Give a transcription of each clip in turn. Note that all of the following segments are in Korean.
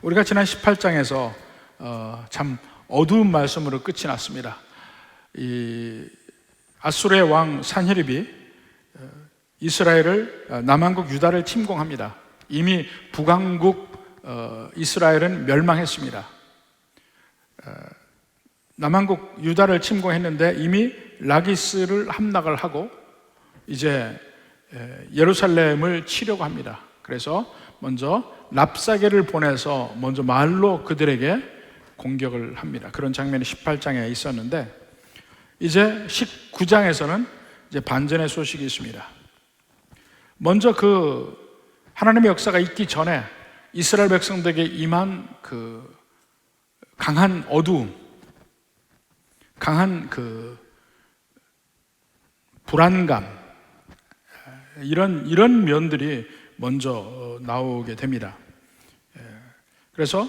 우리가 지난 18장에서 참 어두운 말씀으로 끝이 났습니다. 이 아수르의 왕 산헤립이 이스라엘을 남한국 유다를 침공합니다. 이미 북왕국 이스라엘은 멸망했습니다. 남한국 유다를 침공했는데 이미 라기스를 함락을 하고 이제 예루살렘을 치려고 합니다. 그래서 먼저 랍사게를 보내서 먼저 말로 그들에게 공격을 합니다. 그런 장면이 18장에 있었는데 이제 19장에서는 이제 반전의 소식이 있습니다. 먼저 그 하나님의 역사가 있기 전에 이스라엘 백성들에게 임한 그 강한 어두움, 강한 그 불안감, 이런 면들이 먼저 나오게 됩니다. 그래서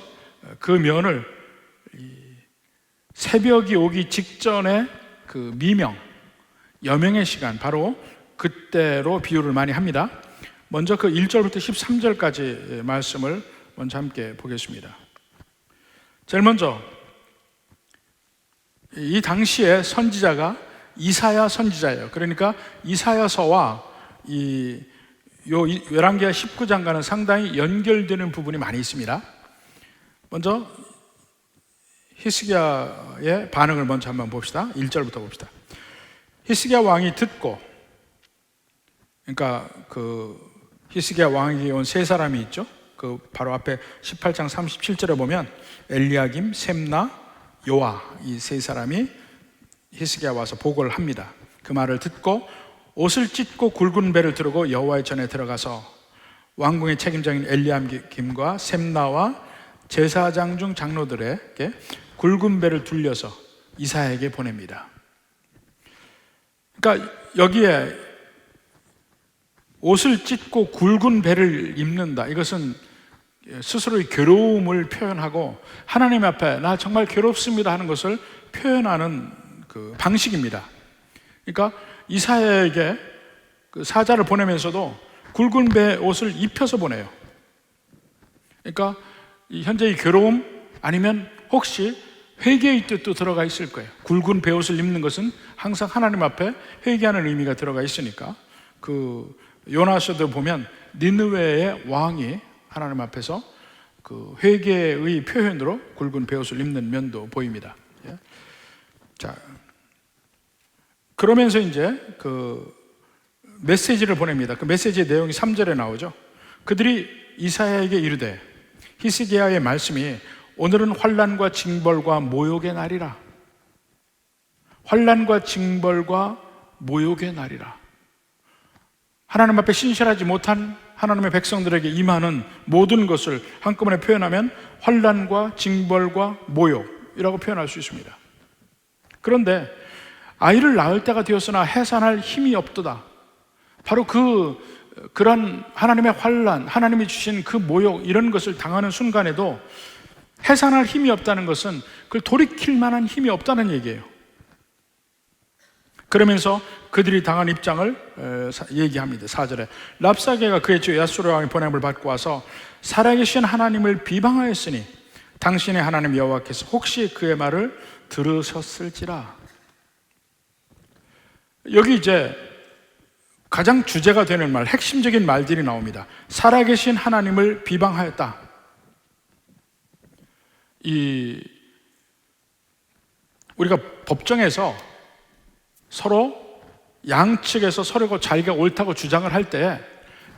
그 면을 새벽이 오기 직전에 그 미명, 여명의 시간, 바로 그때로 비유를 많이 합니다. 먼저 그 1절부터 13절까지 말씀을 먼저 함께 보겠습니다. 제일 먼저 이 당시에 선지자가 이사야 선지자예요. 그러니까 이사야서와 이 열왕기하 19장과는 상당히 연결되는 부분이 많이 있습니다. 먼저 히스기야의 반응을 먼저 한번 봅시다. 1절부터 봅시다. 히스기야 왕이 듣고, 그러니까 그 히스기야 왕에게 온 세 사람이 있죠. 그 바로 앞에 18장 37절에 보면 엘리야김, 셈나, 요아, 이 세 사람이 히스기야 와서 보고를 합니다. 그 말을 듣고 옷을 찢고 굵은 배를 들고 여호와의 전에 들어가서 왕궁의 책임자인 엘리야김과 셈나와 제사장 중 장로들에게 굵은 배를 둘려서 이사야에게 보냅니다. 그러니까 여기에 옷을 찢고 굵은 배를 입는다, 이것은 스스로의 괴로움을 표현하고 하나님 앞에 나 정말 괴롭습니다 하는 것을 표현하는 그 방식입니다. 그러니까 이사야에게 그 사자를 보내면서도 굵은 배 옷을 입혀서 보내요. 그러니까 이 현재의 괴로움, 아니면 혹시 회개의 뜻도 들어가 있을 거예요. 굵은 배 옷을 입는 것은 항상 하나님 앞에 회개하는 의미가 들어가 있으니까. 그 요나서도 보면 니느웨의 왕이 하나님 앞에서 그 회개의 표현으로 굵은 배 옷을 입는 면도 보입니다. 자, 그러면서 이제 그 메시지를 보냅니다. 그 메시지의 내용이 3절에 나오죠. 그들이 이사야에게 이르되, 히스기야의 말씀이 오늘은 환난과 징벌과 모욕의 날이라. 환난과 징벌과 모욕의 날이라. 하나님 앞에 신실하지 못한 하나님의 백성들에게 임하는 모든 것을 한꺼번에 표현하면 환난과 징벌과 모욕이라고 표현할 수 있습니다. 그런데 아이를 낳을 때가 되었으나 해산할 힘이 없도다. 바로 그런 하나님의 환난, 하나님이 주신 그 모욕, 이런 것을 당하는 순간에도 해산할 힘이 없다는 것은 그걸 돌이킬 만한 힘이 없다는 얘기예요. 그러면서 그들이 당한 입장을 얘기합니다. 4절에 랍사게가 그의 주 아수르 왕의 보냄을 받고 와서 살아계신 하나님을 비방하였으니 당신의 하나님 여호와께서 혹시 그의 말을 들으셨을지라. 여기 이제 가장 주제가 되는 말, 핵심적인 말들이 나옵니다. 살아계신 하나님을 비방하였다. 우리가 법정에서 서로 양측에서 서로가 자기가 옳다고 주장을 할 때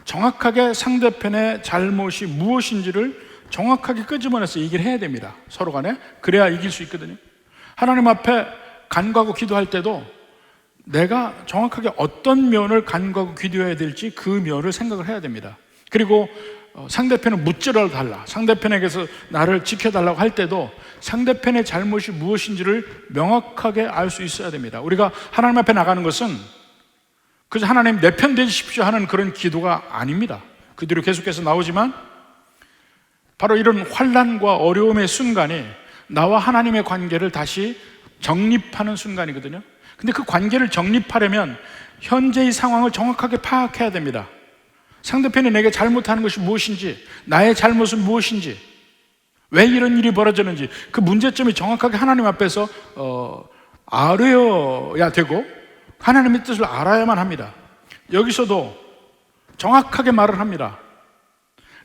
정확하게 상대편의 잘못이 무엇인지를 정확하게 끄집어내서 얘기를 해야 됩니다. 서로 간에. 그래야 이길 수 있거든요. 하나님 앞에 간구하고 기도할 때도 내가 정확하게 어떤 면을 간구하고 기도해야 될지 그 면을 생각을 해야 됩니다. 그리고 상대편은 무찌러 달라, 상대편에게서 나를 지켜달라고 할 때도 상대편의 잘못이 무엇인지를 명확하게 알 수 있어야 됩니다. 우리가 하나님 앞에 나가는 것은 그저 하나님 내 편 되십시오 하는 그런 기도가 아닙니다. 그 뒤로 계속해서 나오지만 바로 이런 환난과 어려움의 순간이 나와 하나님의 관계를 다시 정립하는 순간이거든요. 근데 그 관계를 정립하려면 현재의 상황을 정확하게 파악해야 됩니다. 상대편이 내게 잘못하는 것이 무엇인지, 나의 잘못은 무엇인지, 왜 이런 일이 벌어졌는지 그 문제점이 정확하게 하나님 앞에서 알아야 되고 하나님의 뜻을 알아야만 합니다. 여기서도 정확하게 말을 합니다.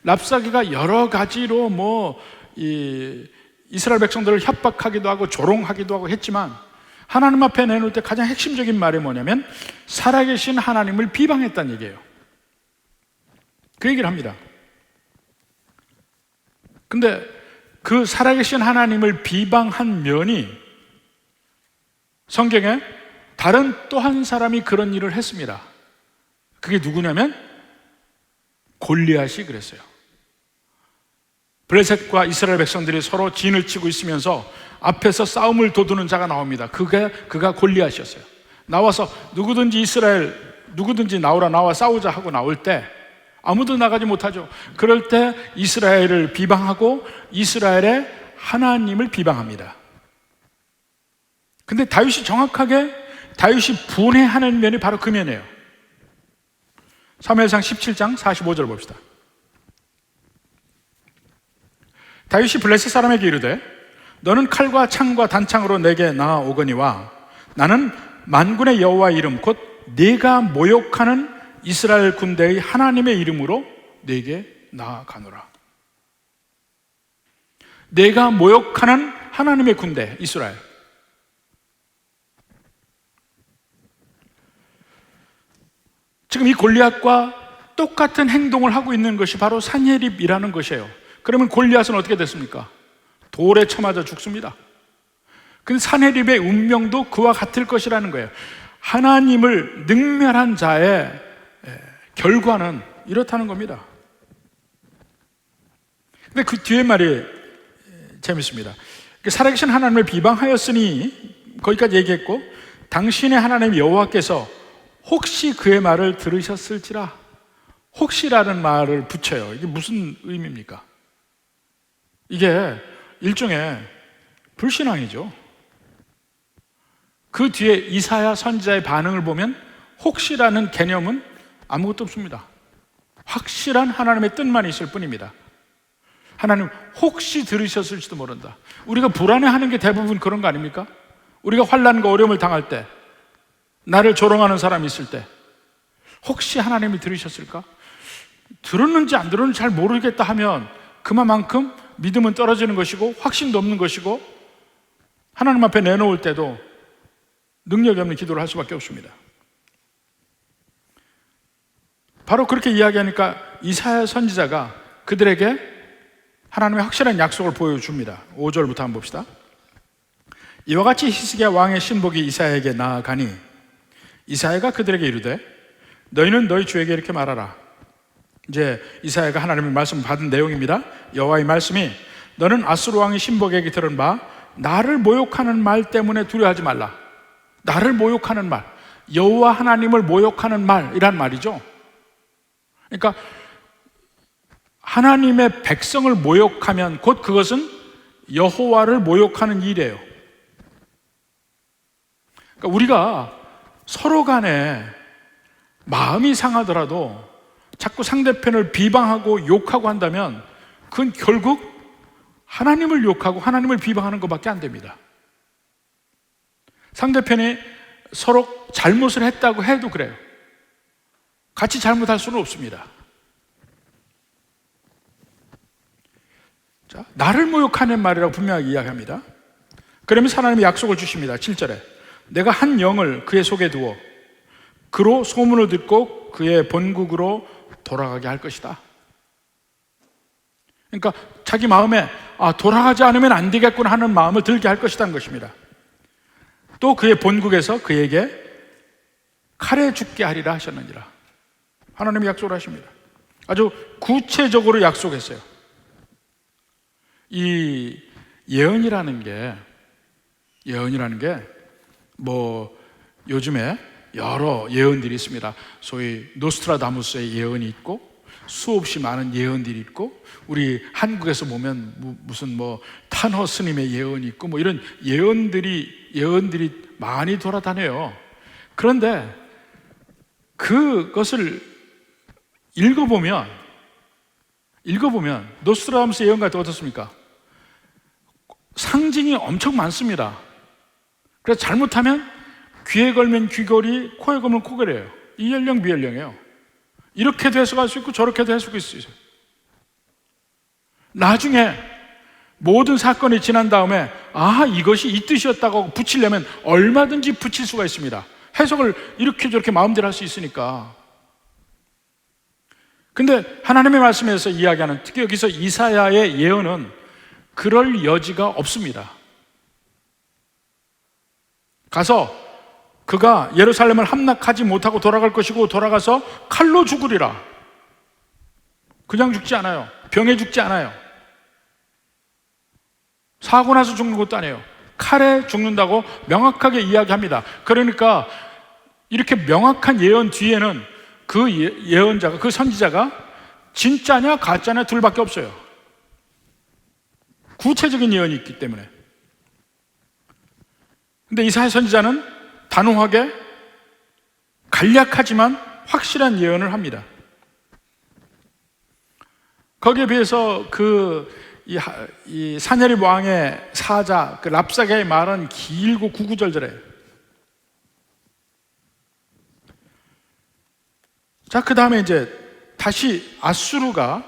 랍사기가 여러 가지로 이스라엘 백성들을 협박하기도 하고 조롱하기도 하고 했지만 하나님 앞에 내놓을 때 가장 핵심적인 말이 뭐냐면 살아계신 하나님을 비방했다는 얘기예요. 그 얘기를 합니다. 근데 그 살아계신 하나님을 비방한 면이 성경에 다른 또 한 사람이 그런 일을 했습니다. 그게 누구냐면 골리앗이 그랬어요. 블레셋과 이스라엘 백성들이 서로 진을 치고 있으면서 앞에서 싸움을 도두는 자가 나옵니다. 그가 골리앗이었어요. 나와서 누구든지 나와 싸우자 하고 나올 때 아무도 나가지 못하죠. 그럴 때 이스라엘을 비방하고 이스라엘의 하나님을 비방합니다. 근데 다윗이 분해하는 면이 바로 그 면이에요. 사무엘상 17장 45절 봅시다. 다윗이 블레셋 사람에게 이르되 너는 칼과 창과 단창으로 내게 나아오거니와 나는 만군의 여호와의 이름 곧 네가 모욕하는 이스라엘 군대의 하나님의 이름으로 네게 나아가노라. 내가 모욕하는 하나님의 군대 이스라엘. 지금 이 골리앗과 똑같은 행동을 하고 있는 것이 바로 산헤립이라는 것이에요. 그러면 골리앗은 어떻게 됐습니까? 돌에 쳐맞아 죽습니다. 근데 산헤립의 운명도 그와 같을 것이라는 거예요. 하나님을 능멸한 자의 결과는 이렇다는 겁니다. 근데 그 뒤에 말이 재밌습니다. 살아계신 하나님을 비방하였으니 거기까지 얘기했고 당신의 하나님 여호와께서 혹시 그의 말을 들으셨을지라. 혹시라는 말을 붙여요. 이게 무슨 의미입니까? 이게 일종의 불신앙이죠. 그 뒤에 이사야 선지자의 반응을 보면 혹시라는 개념은 아무것도 없습니다. 확실한 하나님의 뜻만 있을 뿐입니다. 하나님 혹시 들으셨을지도 모른다. 우리가 불안해하는 게 대부분 그런 거 아닙니까? 우리가 환난과 어려움을 당할 때, 나를 조롱하는 사람이 있을 때 혹시 하나님이 들으셨을까? 들었는지 안 들었는지 잘 모르겠다 하면 그만큼 믿음은 떨어지는 것이고 확신도 없는 것이고 하나님 앞에 내놓을 때도 능력이 없는 기도를 할 수밖에 없습니다. 바로 그렇게 이야기하니까 이사야 선지자가 그들에게 하나님의 확실한 약속을 보여줍니다. 5절부터 한번 봅시다. 이와 같이 히스기야 왕의 신복이 이사야에게 나아가니 이사야가 그들에게 이르되 너희는 너희 주에게 이렇게 말하라. 이제 이사야가 하나님의 말씀을 받은 내용입니다. 여호와의 말씀이 너는 아수르 왕의 신복에게 들은 바 나를 모욕하는 말 때문에 두려워하지 말라. 나를 모욕하는 말, 여호와 하나님을 모욕하는 말이란 말이죠. 그러니까 하나님의 백성을 모욕하면 곧 그것은 여호와를 모욕하는 일이에요. 그러니까 우리가 서로 간에 마음이 상하더라도 자꾸 상대편을 비방하고 욕하고 한다면 그건 결국 하나님을 욕하고 하나님을 비방하는 것밖에 안 됩니다. 상대편이 서로 잘못을 했다고 해도 그래요. 같이 잘못할 수는 없습니다. 자, 나를 모욕하는 말이라고 분명하게 이야기합니다. 그러면서 하나님이 약속을 주십니다. 7절에 내가 한 영을 그의 속에 두어 그로 소문을 듣고 그의 본국으로 돌아가게 할 것이다. 그러니까 자기 마음에 돌아가지 않으면 안 되겠구나 하는 마음을 들게 할 것이라는 것입니다. 또 그의 본국에서 그에게 칼에 죽게 하리라 하셨느니라. 하나님이 약속을 하십니다. 아주 구체적으로 약속했어요. 이 예언이라는 게 요즘에 여러 예언들이 있습니다. 소위 노스트라다무스의 예언이 있고 수없이 많은 예언들이 있고 우리 한국에서 보면 무슨 탄허 스님의 예언이 있고 이런 예언들이 많이 돌아다녀요. 그런데 그것을 읽어보면 노스트라다무스 예언 같은 거 어떻습니까? 상징이 엄청 많습니다. 그래서 잘못하면 귀에 걸면 귀걸이, 코에 걸면 코걸이에요. 이연령 비연령이에요. 이렇게도 해석할 수 있고 저렇게도 해석할 수 있어요. 나중에 모든 사건이 지난 다음에 이것이 이 뜻이었다고 붙이려면 얼마든지 붙일 수가 있습니다. 해석을 이렇게 저렇게 마음대로 할 수 있으니까. 근데 하나님의 말씀에서 이야기하는, 특히 여기서 이사야의 예언은 그럴 여지가 없습니다. 가서 그가 예루살렘을 함락하지 못하고 돌아갈 것이고 돌아가서 칼로 죽으리라. 그냥 죽지 않아요. 병에 죽지 않아요. 사고 나서 죽는 것도 아니에요. 칼에 죽는다고 명확하게 이야기합니다. 그러니까 이렇게 명확한 예언 뒤에는 그 예언자가, 그 선지자가 진짜냐 가짜냐 둘밖에 없어요. 구체적인 예언이 있기 때문에. 근데 이사야 선지자는 단호하게 간략하지만 확실한 예언을 합니다. 거기에 비해서 이 사냐립 왕의 사자 그 랍사게의 말은 길고 구구절절해요. 자, 그 다음에 이제 다시 아수르가,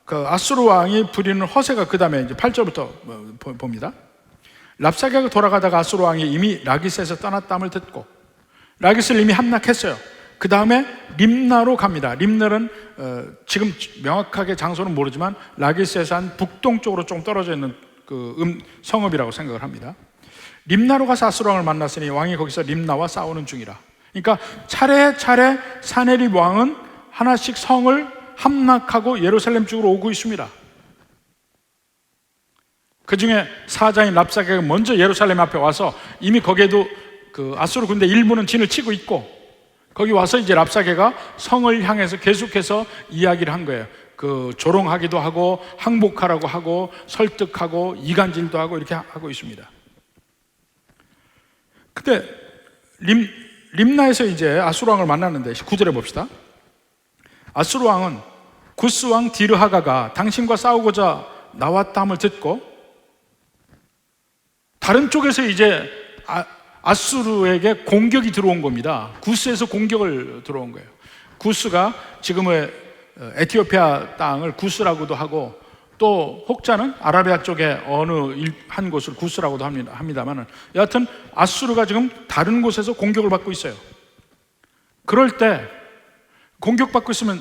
그 아수르 왕이 부리는 허세가 그 다음에 이제 8절부터 봅니다. 랍사게가 돌아가다가 아수르 왕이 이미 라기스에서 떠났다함을 듣고, 라기스를 이미 함락했어요. 그 다음에 림나로 갑니다. 림나는 지금 명확하게 장소는 모르지만 라기스에서 한 북동쪽으로 좀 떨어져 있는 그 성읍이라고 생각을 합니다. 림나로 가서 아수르 왕을 만났으니 왕이 거기서 림나와 싸우는 중이라. 그러니까 차례차례 사네립 왕은 하나씩 성을 함락하고 예루살렘 쪽으로 오고 있습니다. 그 중에 사자인 랍사게가 먼저 예루살렘 앞에 와서 이미 거기에도 그 아수르 군대 일부는 진을 치고 있고, 거기 와서 이제 랍사게가 성을 향해서 계속해서 이야기를 한 거예요. 그 조롱하기도 하고 항복하라고 하고 설득하고 이간질도 하고 이렇게 하고 있습니다. 근데 림나에서 이제 아수르 왕을 만났는데 9절에 봅시다. 아수르 왕은 구스 왕 디르하가가 당신과 싸우고자 나왔다함을 듣고, 다른 쪽에서 이제 아수르에게 공격이 들어온 겁니다. 구스에서 공격을 들어온 거예요. 구스가 지금의 에티오피아 땅을 구스라고도 하고, 또 혹자는 아라비아 쪽에 어느 한 곳을 구스라고도 합니다만, 여하튼 아수르가 지금 다른 곳에서 공격을 받고 있어요. 그럴 때 공격받고 있으면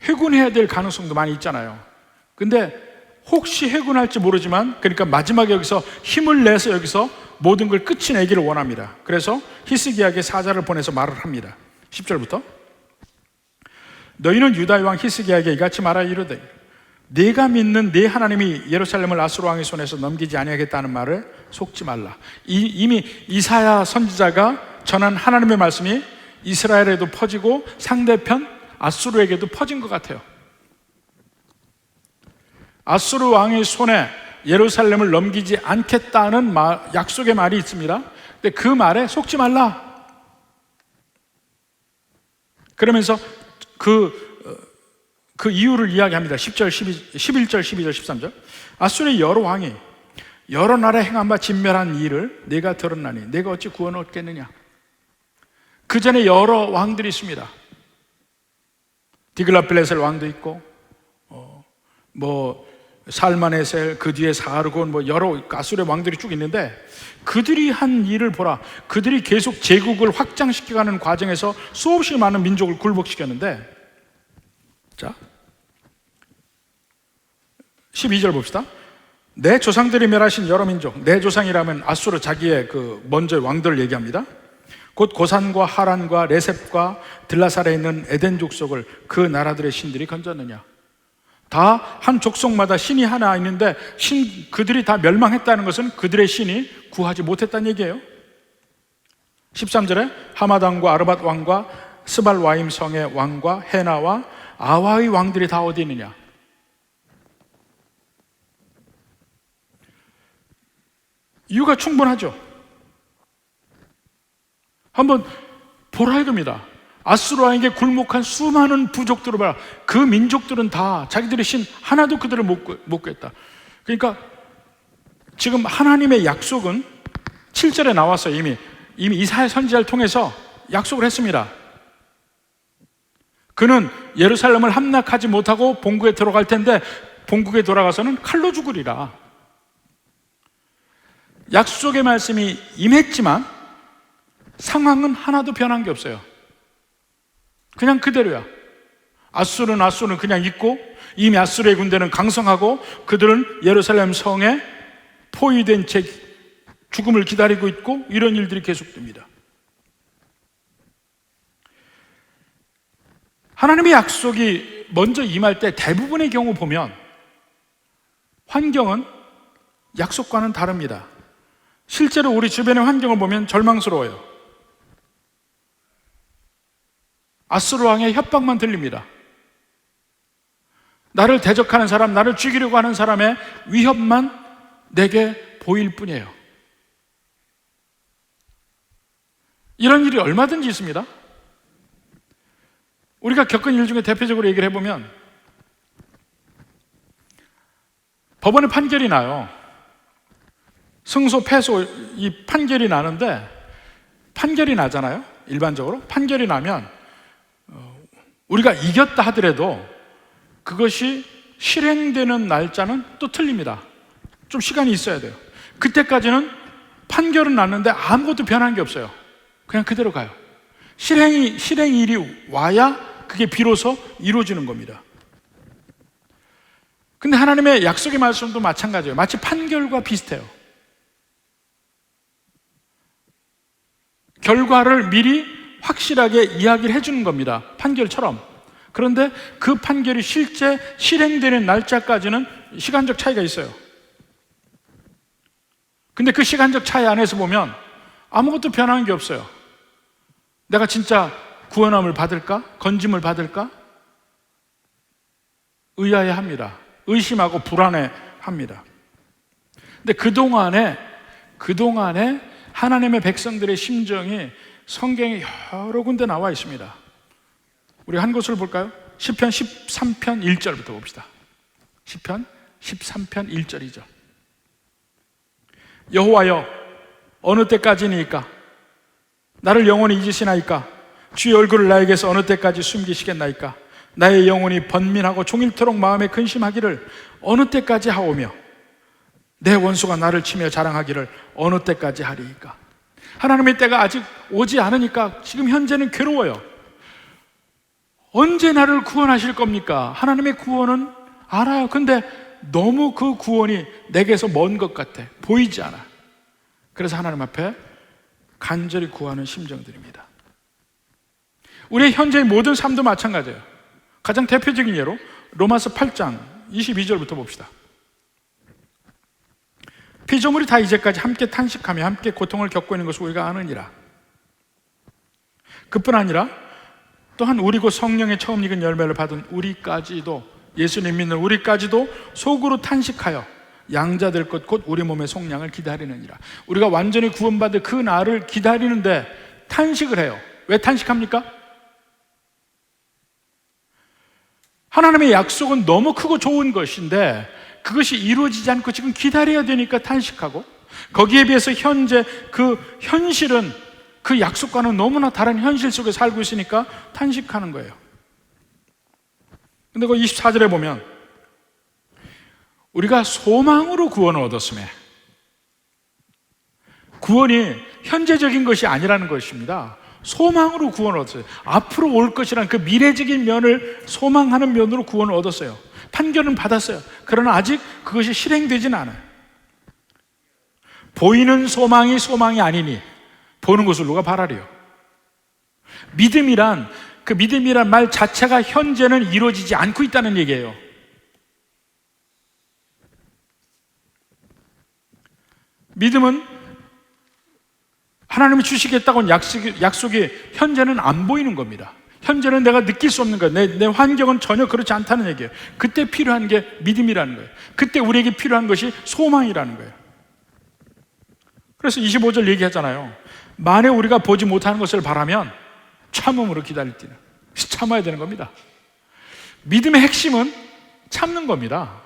해군해야 될 가능성도 많이 있잖아요. 근데 혹시 해군할지 모르지만, 그러니까 마지막에 여기서 힘을 내서 여기서 모든 걸 끝이 내기를 원합니다. 그래서 히스기야에게 사자를 보내서 말을 합니다. 10절부터 너희는 유다의 왕 히스기야에게 이같이 말하 이르되 네가 믿는 네 하나님이 예루살렘을 아수르 왕의 손에서 넘기지 아니하겠다는 말을 속지 말라. 이미 이사야 선지자가 전한 하나님의 말씀이 이스라엘에도 퍼지고 상대편 아수르에게도 퍼진 것 같아요. 아수르 왕의 손에 예루살렘을 넘기지 않겠다는 약속의 말이 있습니다. 근데 그 말에 속지 말라. 그러면서 그 이유를 이야기합니다. 10절, 11절, 12절, 13절. 아수르의 여러 왕이 여러 나라에 행한 바 진멸한 일을 내가 들었나니 내가 어찌 구원 얻겠느냐. 그 전에 여러 왕들이 있습니다. 디글라필레셀 왕도 있고, 살마네셀, 그 뒤에 사르곤, 여러 아수르의 왕들이 쭉 있는데, 그들이 한 일을 보라. 그들이 계속 제국을 확장시켜가는 과정에서 수없이 많은 민족을 굴복시켰는데, 자 12절 봅시다. 내 조상들이 멸하신 여러 민족, 내 조상이라면 아수르 자기의 그 먼저 왕들을 얘기합니다. 곧 고산과 하란과 레셉과 들라살에 있는 에덴 족속을 그 나라들의 신들이 건졌느냐. 다 한 족속마다 신이 하나 있는데 그들이 다 멸망했다는 것은 그들의 신이 구하지 못했다는 얘기예요. 13절에 하마단과 아르밧 왕과 스발와임 성의 왕과 헤나와 아와의 왕들이 다 어디 있느냐. 이유가 충분하죠. 한번 보라 이겁니다. 아수르 왕에게 굴복한 수많은 부족들을 봐라. 그 민족들은 다 자기들의 신 하나도 그들을 못 구했다. 그러니까 지금 하나님의 약속은 7절에 나왔어요. 이미 이사야 선지자를 통해서 약속을 했습니다. 그는 예루살렘을 함락하지 못하고 본국에 들어갈 텐데 본국에 돌아가서는 칼로 죽으리라. 약속의 말씀이 임했지만 상황은 하나도 변한 게 없어요. 그냥 그대로야. 아수르는 그냥 있고, 이미 아수르의 군대는 강성하고 그들은 예루살렘 성에 포위된 채 죽음을 기다리고 있고, 이런 일들이 계속됩니다. 하나님의 약속이 먼저 임할 때 대부분의 경우 보면 환경은 약속과는 다릅니다. 실제로 우리 주변의 환경을 보면 절망스러워요. 아수르 왕의 협박만 들립니다. 나를 대적하는 사람, 나를 죽이려고 하는 사람의 위협만 내게 보일 뿐이에요. 이런 일이 얼마든지 있습니다. 우리가 겪은 일 중에 대표적으로 얘기를 해보면, 법원에 판결이 나요. 승소, 패소, 이 판결이 나는데, 판결이 나잖아요. 일반적으로 판결이 나면 우리가 이겼다 하더라도 그것이 실행되는 날짜는 또 틀립니다. 좀 시간이 있어야 돼요. 그때까지는 판결은 났는데 아무것도 변한 게 없어요. 그냥 그대로 가요. 실행일이 와야 그게 비로소 이루어지는 겁니다. 근데 하나님의 약속의 말씀도 마찬가지예요. 마치 판결과 비슷해요. 결과를 미리 확실하게 이야기를 해주는 겁니다. 판결처럼. 그런데 그 판결이 실제 실행되는 날짜까지는 시간적 차이가 있어요. 근데 그 시간적 차이 안에서 보면 아무것도 변하는 게 없어요. 내가 진짜 구원함을 받을까? 건짐을 받을까? 의아해합니다. 의심하고 불안해합니다. 근데 그동안에 하나님의 백성들의 심정이 성경에 여러 군데 나와 있습니다. 우리 한 곳을 볼까요? 시편 13편 1절부터 봅시다. 시편 13편 1절이죠. 여호와여, 어느 때까지니까? 나를 영원히 잊으시나이까? 주의 얼굴을 나에게서 어느 때까지 숨기시겠나이까? 나의 영혼이 번민하고 종일토록 마음에 근심하기를 어느 때까지 하오며 내 원수가 나를 치며 자랑하기를 어느 때까지 하리이까? 하나님의 때가 아직 오지 않으니까 지금 현재는 괴로워요. 언제 나를 구원하실 겁니까? 하나님의 구원은 알아요. 근데 너무 그 구원이 내게서 먼 것 같아. 보이지 않아. 그래서 하나님 앞에 간절히 구하는 심정들입니다. 우리의 현재의 모든 삶도 마찬가지예요. 가장 대표적인 예로 로마서 8장 22절부터 봅시다. 피조물이 다 이제까지 함께 탄식하며 함께 고통을 겪고 있는 것을 우리가 아느니라. 그뿐 아니라 또한 우리 곧 성령의 처음 익은 열매를 받은 우리까지도, 예수님 믿는 우리까지도 속으로 탄식하여 양자될 것 곧 우리 몸의 속량을 기다리느니라. 우리가 완전히 구원받을 그 날을 기다리는데 탄식을 해요. 왜 탄식합니까? 하나님의 약속은 너무 크고 좋은 것인데 그것이 이루어지지 않고 지금 기다려야 되니까 탄식하고, 거기에 비해서 현재 그 현실은 그 약속과는 너무나 다른 현실 속에 살고 있으니까 탄식하는 거예요. 근데 그 24절에 보면 우리가 소망으로 구원을 얻었음에, 구원이 현재적인 것이 아니라는 것입니다. 소망으로 구원을 얻었어요. 앞으로 올 것이라는 그 미래적인 면을 소망하는 면으로 구원을 얻었어요. 판결은 받았어요. 그러나 아직 그것이 실행되지는 않아요. 보이는 소망이 아니니 보는 것을 누가 바라리요? 믿음이란, 그 믿음이란 말 자체가 현재는 이루어지지 않고 있다는 얘기예요. 믿음은 하나님이 주시겠다고 약속이 현재는 안 보이는 겁니다. 현재는 내가 느낄 수 없는 거예요. 내 환경은 전혀 그렇지 않다는 얘기예요. 그때 필요한 게 믿음이라는 거예요. 그때 우리에게 필요한 것이 소망이라는 거예요. 그래서 25절 얘기하잖아요. 만에 우리가 보지 못하는 것을 바라면 참음으로 기다릴지는. 참아야 되는 겁니다. 믿음의 핵심은 참는 겁니다.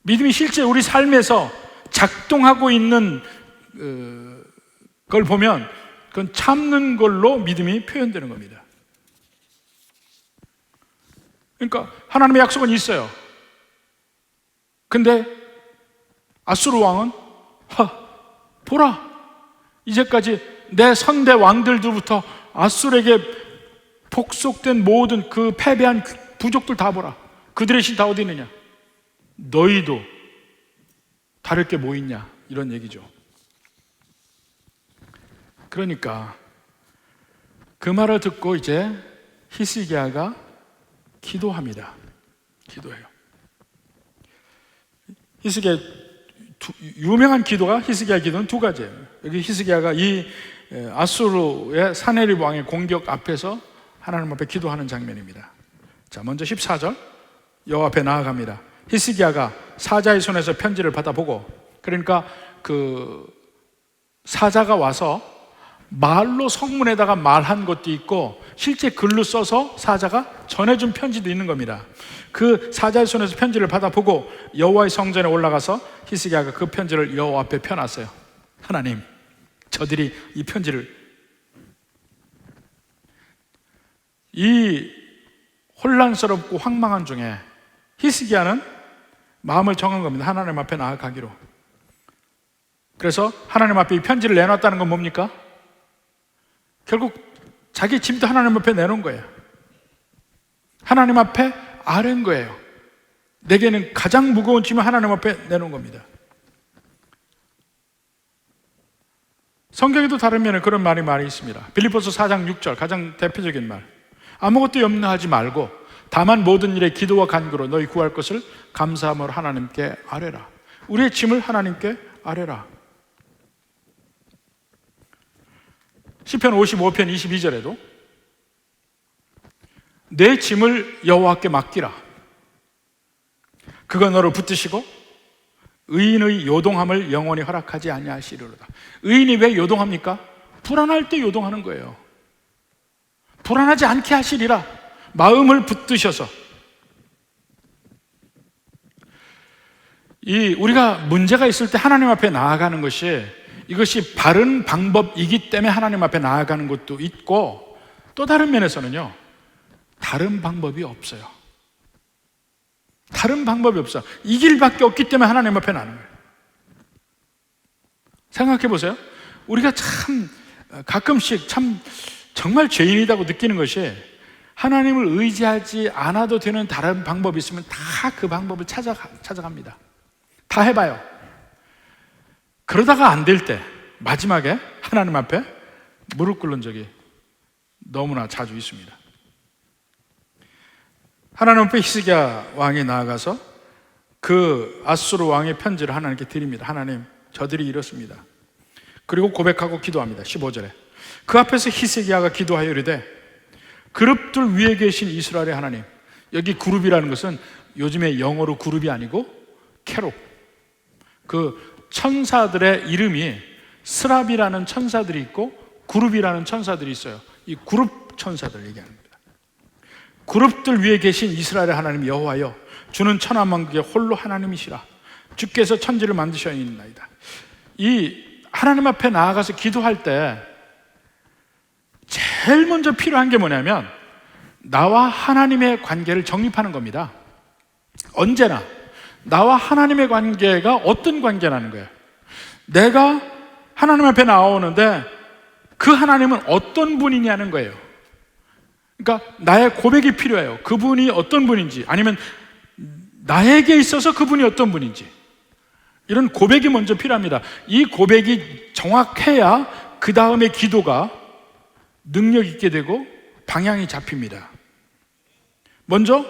믿음이 실제 우리 삶에서 작동하고 있는 걸 보면 그건 참는 걸로 믿음이 표현되는 겁니다. 그러니까 하나님의 약속은 있어요. 근데 아수르 왕은 보라, 이제까지 내 선대 왕들부터 아수르에게 복속된 모든 그 패배한 부족들 다 보라. 그들의 신 다 어디 있느냐? 너희도 다를 게 뭐 있냐? 이런 얘기죠. 그러니까 그 말을 듣고 이제 히스기야가 기도합니다. 기도해요. 히스기야 유명한 기도가, 히스기야 기도는 두 가지예요. 여기 히스기야가 이 아수르의 사네립 왕의 공격 앞에서 하나님 앞에 기도하는 장면입니다. 자, 먼저 14절 여호와 앞에 나아갑니다. 히스기야가 사자의 손에서 편지를 받아보고, 그러니까 그 사자가 와서 말로 성문에다가 말한 것도 있고 실제 글로 써서 사자가 전해준 편지도 있는 겁니다. 그 사자의 손에서 편지를 받아보고 여호와의 성전에 올라가서 히스기야가 그 편지를 여호와 앞에 펴놨어요. 하나님, 저들이 이 편지를, 이 혼란스럽고 황망한 중에 히스기야는 마음을 정한 겁니다. 하나님 앞에 나아가기로. 그래서 하나님 앞에 이 편지를 내놨다는 건 뭡니까? 결국 자기 짐도 하나님 앞에 내놓은 거예요. 하나님 앞에 아뢰는 거예요. 내게는 가장 무거운 짐을 하나님 앞에 내놓은 겁니다. 성경에도 다르면 그런 말이 많이 있습니다. 빌립보서 4장 6절, 가장 대표적인 말. 아무것도 염려하지 말고 다만 모든 일에 기도와 간구로 너희 구할 것을 감사함으로 하나님께 아뢰라. 우리의 짐을 하나님께 아뢰라. 시편 55편 22절에도 내 짐을 여호와께 맡기라. 그가 너를 붙드시고 의인의 요동함을 영원히 허락하지 아니하시리로다. 의인이 왜 요동합니까? 불안할 때 요동하는 거예요. 불안하지 않게 하시리라. 마음을 붙드셔서. 우리가 문제가 있을 때 하나님 앞에 나아가는 것이, 이것이 바른 방법이기 때문에 하나님 앞에 나아가는 것도 있고, 또 다른 면에서는요, 다른 방법이 없어요. 다른 방법이 없어. 이 길밖에 없기 때문에 하나님 앞에 나는 거예요. 생각해 보세요. 우리가 참 가끔씩 참 정말 죄인이라고 느끼는 것이, 하나님을 의지하지 않아도 되는 다른 방법이 있으면 다 그 방법을 찾아갑니다. 다 해봐요. 그러다가 안 될 때 마지막에 하나님 앞에 무릎 꿇는 적이 너무나 자주 있습니다. 하나님 앞에 히스기야 왕이 나아가서 그 아수르 왕의 편지를 하나님께 드립니다. 하나님, 저들이 이렇습니다. 그리고 고백하고 기도합니다. 15절에 그 앞에서 히스기야가 기도하여 이르되 그룹들 위에 계신 이스라엘의 하나님. 여기 그룹이라는 것은 요즘에 영어로 그룹이 아니고 캐롭, 그 천사들의 이름이 스랍이라는 천사들이 있고 그룹이라는 천사들이 있어요. 이 그룹 천사들 얘기하는 겁니다. 그룹들 위에 계신 이스라엘의 하나님 여호와여, 주는 천하만국의 홀로 하나님이시라. 주께서 천지를 만드셨나이다. 이 하나님 앞에 나아가서 기도할 때 제일 먼저 필요한 게 뭐냐면 나와 하나님의 관계를 정립하는 겁니다. 언제나 나와 하나님의 관계가 어떤 관계라는 거예요. 내가 하나님 앞에 나오는데 그 하나님은 어떤 분이냐는 거예요. 그러니까 나의 고백이 필요해요. 그분이 어떤 분인지, 아니면 나에게 있어서 그분이 어떤 분인지, 이런 고백이 먼저 필요합니다. 이 고백이 정확해야 그 다음에 기도가 능력 있게 되고 방향이 잡힙니다. 먼저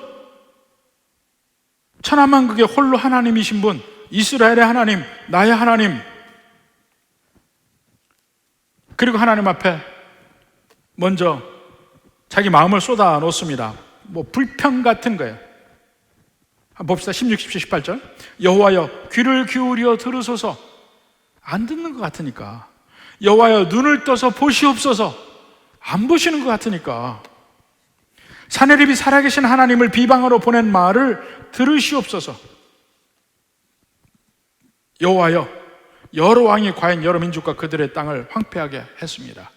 천하만국의 홀로 하나님이신 분, 이스라엘의 하나님, 나의 하나님, 그리고 하나님 앞에 먼저 자기 마음을 쏟아 놓습니다. 뭐 불평 같은 거예요. 한번 봅시다. 16, 17, 18절. 여호와여 귀를 기울여 들으소서. 안 듣는 것 같으니까. 여호와여 눈을 떠서 보시옵소서. 안 보시는 것 같으니까. 사네립이 살아계신 하나님을 비방하러 보낸 말을 들으시옵소서. 여호와여, 여러 왕이 과연 여러 민족과 그들의 땅을 황폐하게 했습니다.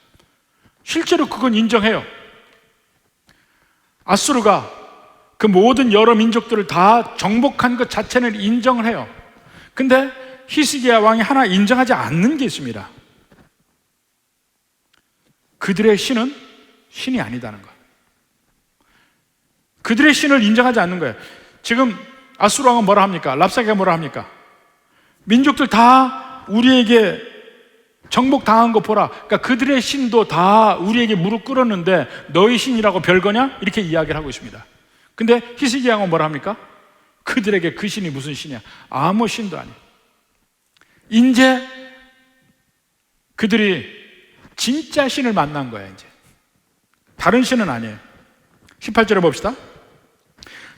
실제로 그건 인정해요. 아수르가 그 모든 여러 민족들을 다 정복한 것 자체는 인정을 해요. 근데 히스기야 왕이 하나 인정하지 않는 게 있습니다. 그들의 신은 신이 아니다는 거예요. 그들의 신을 인정하지 않는 거예요. 지금 아수르 왕은 뭐라 합니까? 랍사게가 뭐라 합니까? 민족들 다 우리에게 정복당한 거 보라. 그러니까 그들의 신도 다 우리에게 무릎 꿇었는데 너희 신이라고 별거냐? 이렇게 이야기를 하고 있습니다. 근데 히스기야 왕은 뭐라 합니까? 그들에게 그 신이 무슨 신이야? 아무 신도 아니에요. 이제 그들이 진짜 신을 만난 거야. 이제 다른 신은 아니에요. 18절에 봅시다.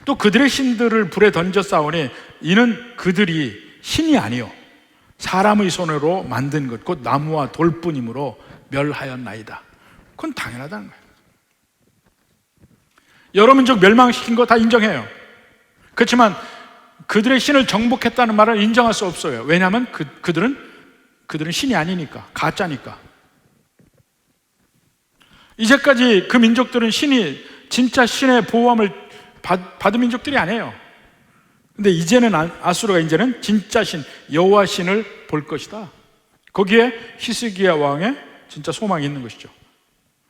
또 그들의 신들을 불에 던져 싸우니 이는 그들이 신이 아니요 사람의 손으로 만든 것 곧 나무와 돌뿐이므로 멸하였나이다. 그건 당연하다는 거예요. 여러 민족 멸망시킨 거 다 인정해요. 그렇지만 그들의 신을 정복했다는 말을 인정할 수 없어요. 왜냐하면 그들은 신이 아니니까, 가짜니까. 이제까지 그 민족들은 신이 진짜 신의 보호함을 받은 민족들이 아니에요. 근데 이제는 아수르가 이제는 진짜 신, 여호와 신을 볼 것이다. 거기에 히스기야 왕의 진짜 소망이 있는 것이죠.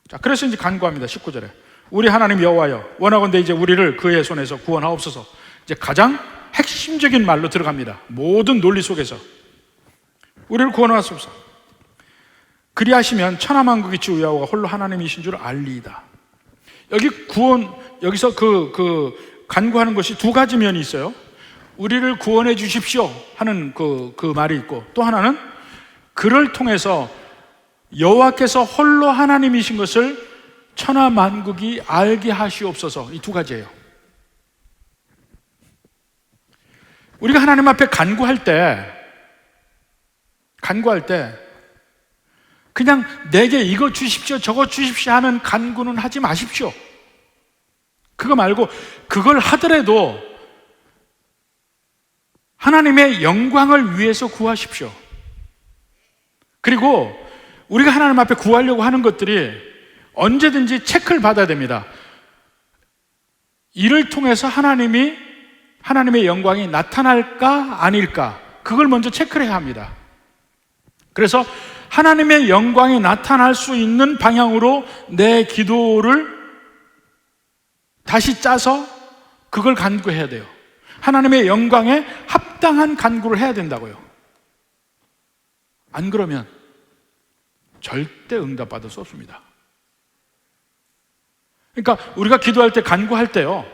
자, 그래서 이제 간구합니다. 19절에 우리 하나님 여호와여, 원하건대 이제 우리를 그의 손에서 구원하옵소서. 이제 가장 핵심적인 말로 들어갑니다. 모든 논리 속에서 우리를 구원하옵소서. 그리하시면 천하만국이 주 여호와가 홀로 하나님이신 줄 알리이다. 여기서 간구하는 것이 두 가지 면이 있어요. 우리를 구원해 주십시오 하는 그 말이 있고, 또 하나는 그를 통해서 여호와께서 홀로 하나님이신 것을 천하만국이 알게 하시옵소서. 이 두 가지예요. 우리가 하나님 앞에 간구할 때 그냥 내게 이거 주십시오 저거 주십시오 하는 간구는 하지 마십시오. 그거 말고 그걸 하더라도 하나님의 영광을 위해서 구하십시오. 그리고 우리가 하나님 앞에 구하려고 하는 것들이 언제든지 체크를 받아야 됩니다. 이를 통해서 하나님의 영광이 나타날까 아닐까, 그걸 먼저 체크를 해야 합니다. 그래서 하나님의 영광이 나타날 수 있는 방향으로 내 기도를 다시 짜서 그걸 간구해야 돼요. 하나님의 영광에 합당한 간구를 해야 된다고요. 안 그러면 절대 응답받을 수 없습니다. 그러니까 우리가 기도할 때, 간구할 때요,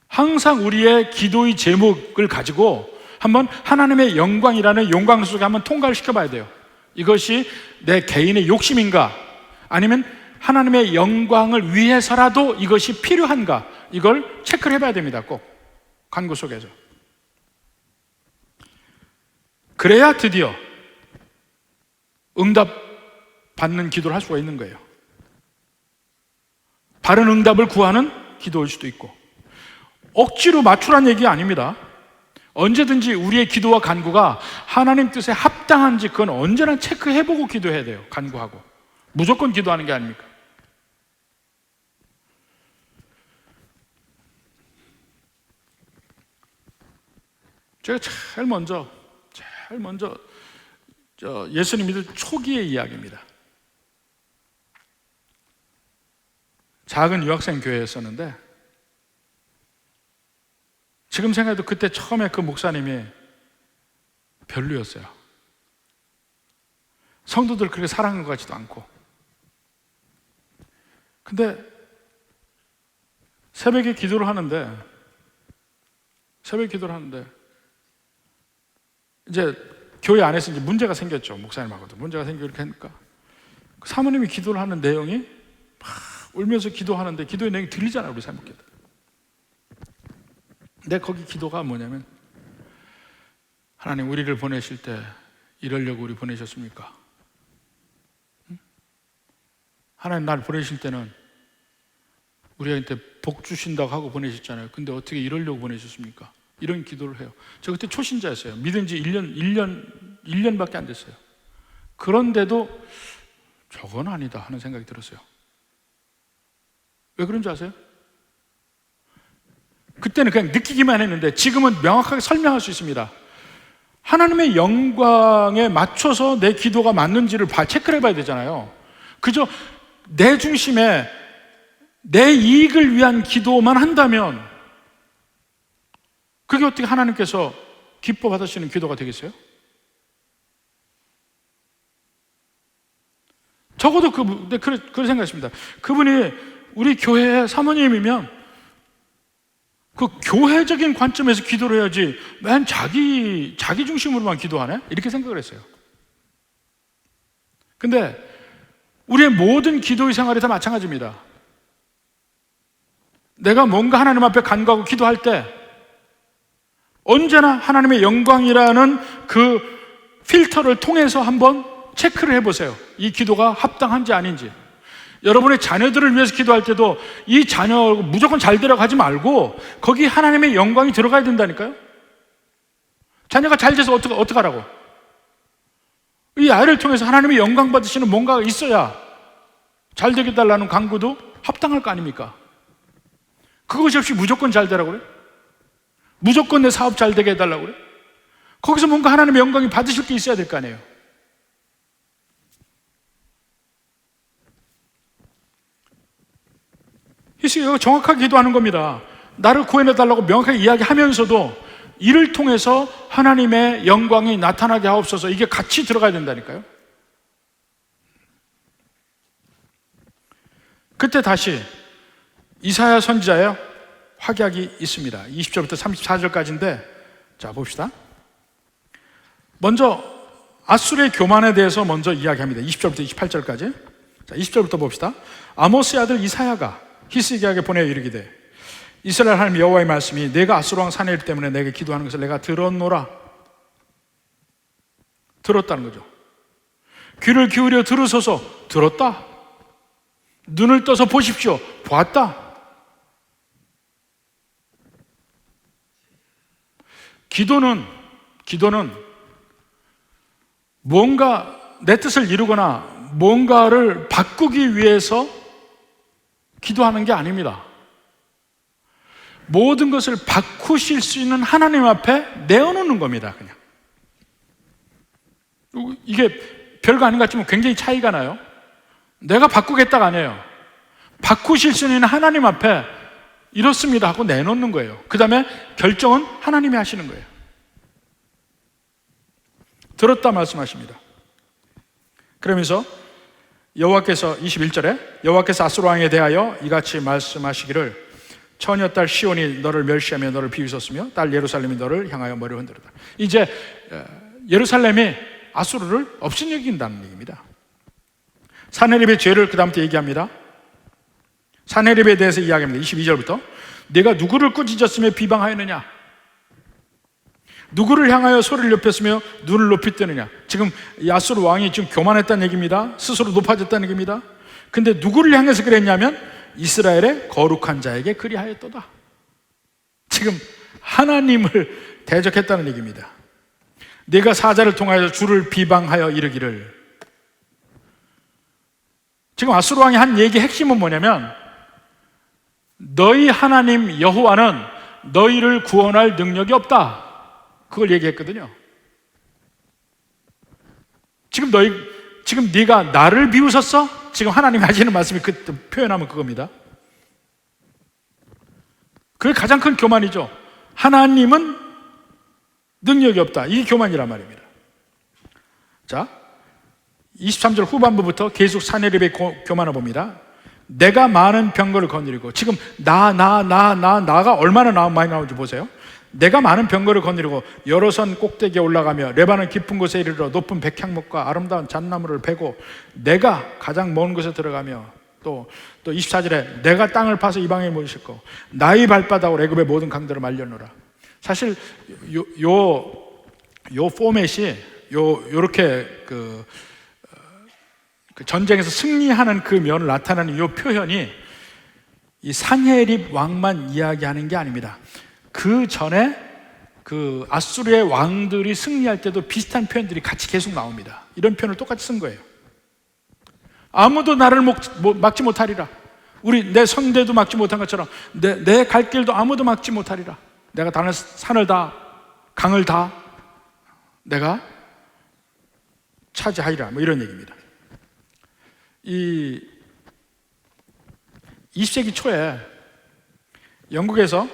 항상 우리의 기도의 제목을 가지고 한번 하나님의 영광이라는 영광 속에 한번 통과를 시켜봐야 돼요. 이것이 내 개인의 욕심인가, 아니면 하나님의 영광을 위해서라도 이것이 필요한가, 이걸 체크를 해봐야 됩니다. 꼭 간구 속에서. 그래야 드디어 응답 받는 기도를 할 수가 있는 거예요. 바른 응답을 구하는 기도일 수도 있고, 억지로 맞추라는 얘기 아닙니다. 언제든지 우리의 기도와 간구가 하나님 뜻에 합당한지 그건 언제나 체크해보고 기도해야 돼요. 간구하고 무조건 기도하는 게 아닙니까? 제가 제일 먼저 예수님 믿을 초기의 이야기입니다. 작은 유학생 교회였었는데, 지금 생각해도 그때 처음에 그 목사님이 별로였어요. 성도들 그렇게 사랑한 것 같지도 않고. 근데 새벽에 기도를 하는데 이제 교회 안에서 이제 문제가 생겼죠. 목사님하고도 문제가 생기고 이렇게 하니까 그 사모님이 기도를 하는 내용이 막 울면서 기도하는데, 기도의 내용이 들리잖아요, 우리 사모님께도. 근데 거기 기도가 뭐냐면, 하나님 우리를 보내실 때 이러려고 우리 보내셨습니까? 하나님 날 보내실 때는 우리한테 복 주신다고 하고 보내셨잖아요. 근데 어떻게 이러려고 보내셨습니까? 이런 기도를 해요. 저 그때 초신자였어요. 믿은 지 1년밖에 안 됐어요. 그런데도 저건 아니다 하는 생각이 들었어요. 왜 그런 줄 아세요? 그때는 그냥 느끼기만 했는데 지금은 명확하게 설명할 수 있습니다. 하나님의 영광에 맞춰서 내 기도가 맞는지를 체크를 해봐야 되잖아요. 그저 내 중심에 내 이익을 위한 기도만 한다면 그게 어떻게 하나님께서 기뻐 받으시는 기도가 되겠어요? 적어도 그런 생각했습니다. 그분이 우리 교회의 사모님이면 그 교회적인 관점에서 기도를 해야지 맨 자기 중심으로만 기도하네? 이렇게 생각을 했어요. 근데 우리의 모든 기도의 생활이 다 마찬가지입니다. 내가 뭔가 하나님 앞에 간구하고 기도할 때 언제나 하나님의 영광이라는 그 필터를 통해서 한번 체크를 해보세요. 이 기도가 합당한지 아닌지. 여러분의 자녀들을 위해서 기도할 때도 이 자녀 무조건 잘 되라고 지 말고 거기 하나님의 영광이 들어가야 된다니까요. 자녀가 잘 돼서 어떡하라고? 이 아이를 통해서 하나님의 영광 받으시는 뭔가가 있어야 잘 되게 달라는 간구도 합당할 거 아닙니까? 그것이 없이 무조건 잘 되라고 그래? 무조건 내 사업 잘 되게 해달라고 그래? 거기서 뭔가 하나님의 영광이 받으실 게 있어야 될 거 아니에요. 이거 정확하게 기도하는 겁니다. 나를 구해내달라고 명확하게 이야기하면서도 이를 통해서 하나님의 영광이 나타나게 하옵소서. 이게 같이 들어가야 된다니까요. 그때 다시 이사야 선지자의 확약이 있습니다. 20절부터 34절까지인데 자 봅시다. 먼저 아수르의 교만에 대해서 먼저 이야기합니다. 20절부터 28절까지. 자 20절부터 봅시다. 아모스의 아들 이사야가 히스기야에게 보내어 이르기되 이스라엘 하나님 여호와의 말씀이 내가 아수르 왕 사내립 때문에 내게 기도하는 것을 내가 들었노라. 들었다는 거죠. 귀를 기울여 들으소서. 들었다. 눈을 떠서 보십시오. 보았다. 기도는 뭔가 내 뜻을 이루거나 뭔가를 바꾸기 위해서 기도하는 게 아닙니다. 모든 것을 바꾸실 수 있는 하나님 앞에 내어놓는 겁니다. 그냥 이게 별거 아닌 것 같지만 굉장히 차이가 나요. 내가 바꾸겠다가 아니에요. 바꾸실 수 있는 하나님 앞에 이렇습니다 하고 내놓는 거예요. 그 다음에 결정은 하나님이 하시는 거예요. 들었다 말씀하십니다. 그러면서 여호와께서 21절에 여호와께서 아수르 왕에 대하여 이같이 말씀하시기를 처녀딸 시온이 너를 멸시하며 너를 비웃었으며 딸 예루살렘이 너를 향하여 머리를 흔들었다. 이제 예루살렘이 아수르를 업신여긴다는 얘기입니다. 사네립의 죄를 그 다음부터 얘기합니다. 사네립에 대해서 이야기합니다. 22절부터 네가 누구를 꾸짖었으며 비방하였느냐? 누구를 향하여 소리를 높였으며 눈을 높이 뜨느냐? 지금 아수르 왕이 지금 교만했다는 얘기입니다. 스스로 높아졌다는 얘기입니다. 근데 누구를 향해서 그랬냐면 이스라엘의 거룩한 자에게 그리하였도다. 지금 하나님을 대적했다는 얘기입니다. 네가 사자를 통하여 주를 비방하여 이르기를. 지금 아수르 왕이 한 얘기의 핵심은 뭐냐면 너희 하나님 여호와는 너희를 구원할 능력이 없다. 그걸 얘기했거든요. 지금 네가 나를 비웃었어? 지금 하나님이 하시는 말씀이 표현하면 그겁니다. 그게 가장 큰 교만이죠. 하나님은 능력이 없다. 이게 교만이란 말입니다. 자, 23절 후반부부터 계속 사네립의 교만을 봅니다. 내가 많은 병거를 거느리고, 지금 나가 얼마나 많이 나오는지 보세요. 내가 많은 병거를 거느리고 여러 산 꼭대기에 올라가며 레바논 깊은 곳에 이르러 높은 백향목과 아름다운 잣나무를 베고 내가 가장 먼 곳에 들어가며 또 24절에 내가 땅을 파서 이방에 모으실 거 나의 발바닥으로 애굽의 모든 강들을 말려놓으라. 사실 요 포맷이 요렇게 그 전쟁에서 승리하는 그 면을 나타내는 요 표현이 이 산헤립 왕만 이야기하는 게 아닙니다. 그 전에 그 아수르의 왕들이 승리할 때도 비슷한 표현들이 같이 계속 나옵니다. 이런 표현을 똑같이 쓴 거예요. 아무도 나를 막지 못하리라. 내 선대도 막지 못한 것처럼 내 갈 길도 아무도 막지 못하리라. 내가 산을 다, 강을 다 내가 차지하리라. 뭐 이런 얘기입니다. 20세기 초에 영국에서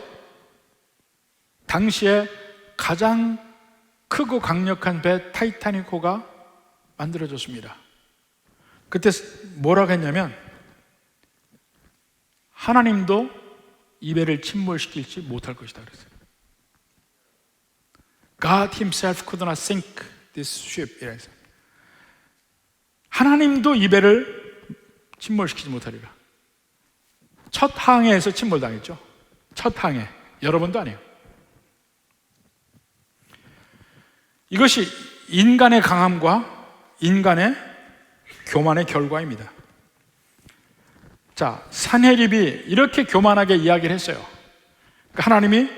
당시에 가장 크고 강력한 배 타이타닉호가 만들어졌습니다. 그때 뭐라고 했냐면, 하나님도 이 배를 침몰시킬지 못할 것이다 그랬어요. God himself could not sink this ship. 이래서 하나님도 이 배를 침몰시키지 못하리라. 첫 항해에서 침몰당했죠. 첫 항해. 여러 번도 아니에요. 이것이 인간의 강함과 인간의 교만의 결과입니다. 자, 산헤립이 이렇게 교만하게 이야기를 했어요. 그러니까 하나님이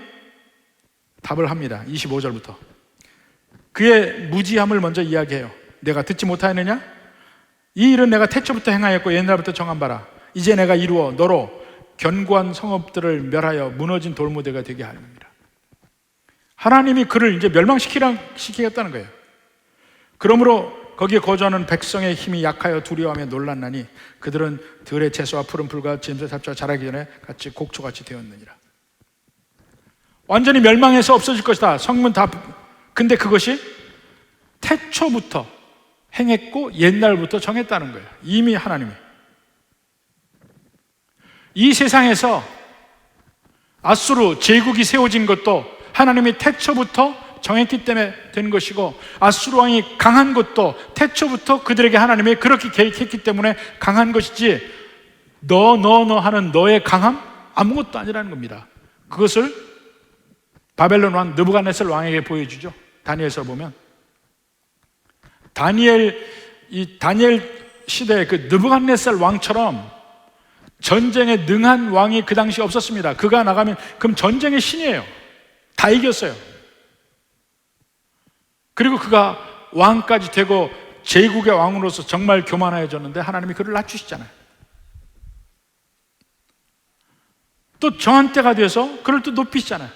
답을 합니다. 25절부터 그의 무지함을 먼저 이야기해요. 내가 듣지 못하였느냐? 이 일은 내가 태초부터 행하였고 옛날부터 정한 바라. 이제 내가 이루어 너로 견고한 성읍들을 멸하여 무너진 돌무대가 되게 하렵니다. 하나님이 그를 이제 멸망시키겠다는 거예요. 그러므로 거기에 거주하는 백성의 힘이 약하여 두려워하며 놀랐나니 그들은 들의 채소와 푸른 풀과 짐승 잡초가 자라기 전에 같이 곡초같이 되었느니라. 완전히 멸망해서 없어질 것이다. 성문 다. 근데 그것이 태초부터 행했고 옛날부터 정했다는 거예요. 이미 하나님이. 이 세상에서 아수르 제국이 세워진 것도 하나님이 태초부터 정했기 때문에 된 것이고, 아수르 왕이 강한 것도 태초부터 그들에게 하나님이 그렇게 계획했기 때문에 강한 것이지, 너 하는 너의 강함? 아무것도 아니라는 겁니다. 그것을 바벨론 왕 느부갓네살 왕에게 보여주죠. 다니엘서 보면 다니엘 시대의 그 느부갓네살 왕처럼 전쟁에 능한 왕이 그 당시 없었습니다. 그가 나가면 그럼 전쟁의 신이에요. 다 이겼어요. 그리고 그가 왕까지 되고 제국의 왕으로서 정말 교만해졌는데 하나님이 그를 낮추시잖아요. 또 정한 때가 돼서 그를 또 높이시잖아요.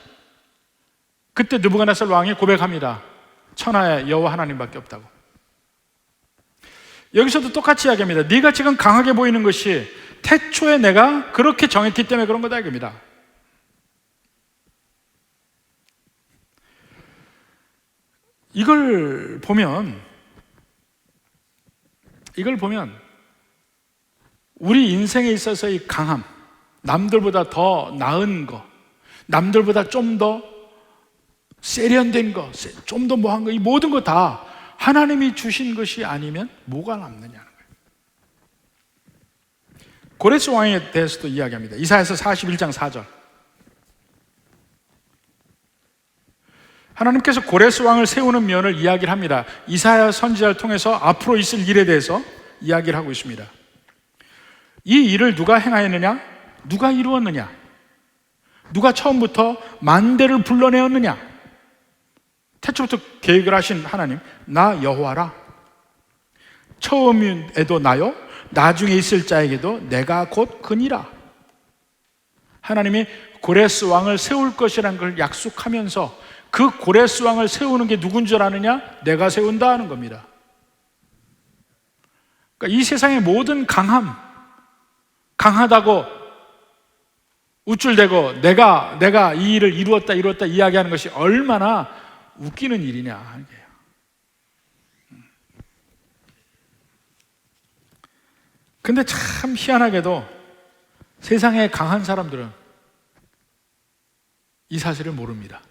그때 느부갓네살 왕이 고백합니다. 천하에 여호와 하나님밖에 없다고. 여기서도 똑같이 이야기합니다. 네가 지금 강하게 보이는 것이 태초에 내가 그렇게 정했기 때문에 그런 거다 이겁니다. 이걸 보면 우리 인생에 있어서의 강함, 남들보다 더 나은 거, 남들보다 좀 더 세련된 거, 좀 더 뭐한 거, 이 모든 거 다 하나님이 주신 것이 아니면 뭐가 남느냐는 거예요. 고레스 왕에 대해서도 이야기합니다. 이사야서 41장 4절. 하나님께서 고레스 왕을 세우는 면을 이야기를 합니다. 이사야 선지자를 통해서 앞으로 있을 일에 대해서 이야기를 하고 있습니다. 이 일을 누가 행하였느냐? 누가 이루었느냐? 누가 처음부터 만대를 불러내었느냐? 태초부터 계획을 하신 하나님, 나 여호와라. 처음에도 나요, 나중에 있을 자에게도 내가 곧 그니라. 하나님이 고레스 왕을 세울 것이라는 걸 약속하면서 그 고레스 왕을 세우는 게 누군 줄 아느냐? 내가 세운다 하는 겁니다. 그러니까 이 세상의 모든 강함, 강하다고 우쭐대고 내가 이 일을 이루었다 이야기하는 것이 얼마나 웃기는 일이냐 하는 거예요. 근데 참 희한하게도 세상에 강한 사람들은 이 사실을 모릅니다.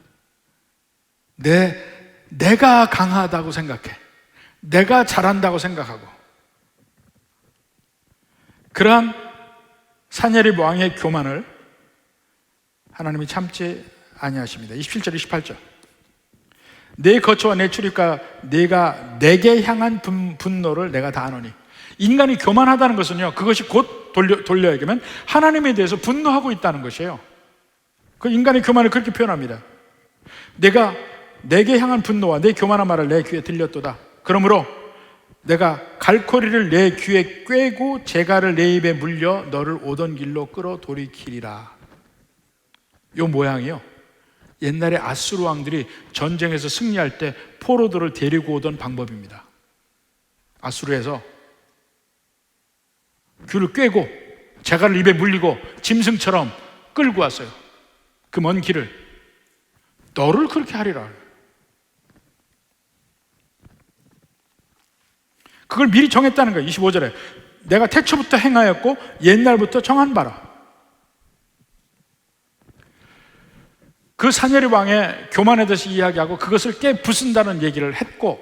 내가 강하다고 생각해. 내가 잘한다고 생각하고. 그러한 산헤립 왕의 교만을 하나님이 참지 아니하십니다. 27절, 28절. 내 거처와 내 출입과 내가 내게 향한 분노를 내가 다 아노니. 인간이 교만하다는 것은요, 그것이 곧 돌려 얘기하면 하나님에 대해서 분노하고 있다는 것이에요. 그 인간의 교만을 그렇게 표현합니다. 내가 내게 향한 분노와 내 교만한 말을 내 귀에 들렸도다. 그러므로 내가 갈코리를 내 귀에 꿰고 재갈을 내 입에 물려 너를 오던 길로 끌어 돌이키리라. 요 모양이요, 옛날에 아수르 왕들이 전쟁에서 승리할 때 포로들을 데리고 오던 방법입니다. 아수르에서 귀를 꿰고 재갈을 입에 물리고 짐승처럼 끌고 왔어요. 그 먼 길을. 너를 그렇게 하리라. 그걸 미리 정했다는 거예요. 25절에 내가 태초부터 행하였고 옛날부터 정한 바라. 그 사내립 왕의 교만에 대해서 이야기하고 그것을 깨부순다는 얘기를 했고,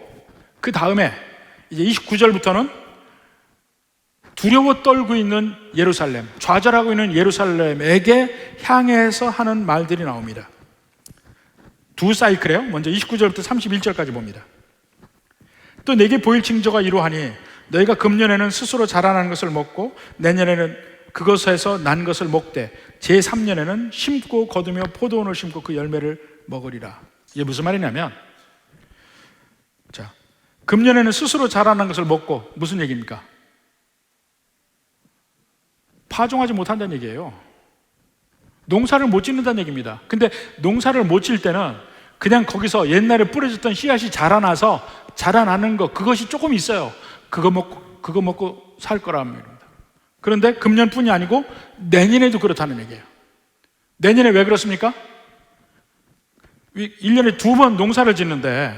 그 다음에 이제 29절부터는 두려워 떨고 있는 예루살렘, 좌절하고 있는 예루살렘에게 향해서 하는 말들이 나옵니다. 두 사이클이에요. 먼저 29절부터 31절까지 봅니다. 또 내게 보일 징조가 이러하니 너희가 금년에는 스스로 자라나는 것을 먹고 내년에는 그것에서 난 것을 먹되 제3년에는 심고 거두며 포도원을 심고 그 열매를 먹으리라. 이게 무슨 말이냐면, 자, 금년에는 스스로 자라나는 것을 먹고, 무슨 얘기입니까? 파종하지 못한다는 얘기예요. 농사를 못 짓는다는 얘기입니다. 근데 농사를 못 질 때는 그냥 거기서 옛날에 뿌려졌던 씨앗이 자라나서 자라나는 거, 그것이 조금 있어요. 그거 먹고 살 거라는 얘기입니다. 그런데 금년뿐이 아니고 내년에도 그렇다는 얘기예요. 내년에 왜 그렇습니까? 1년에 2번 농사를 짓는데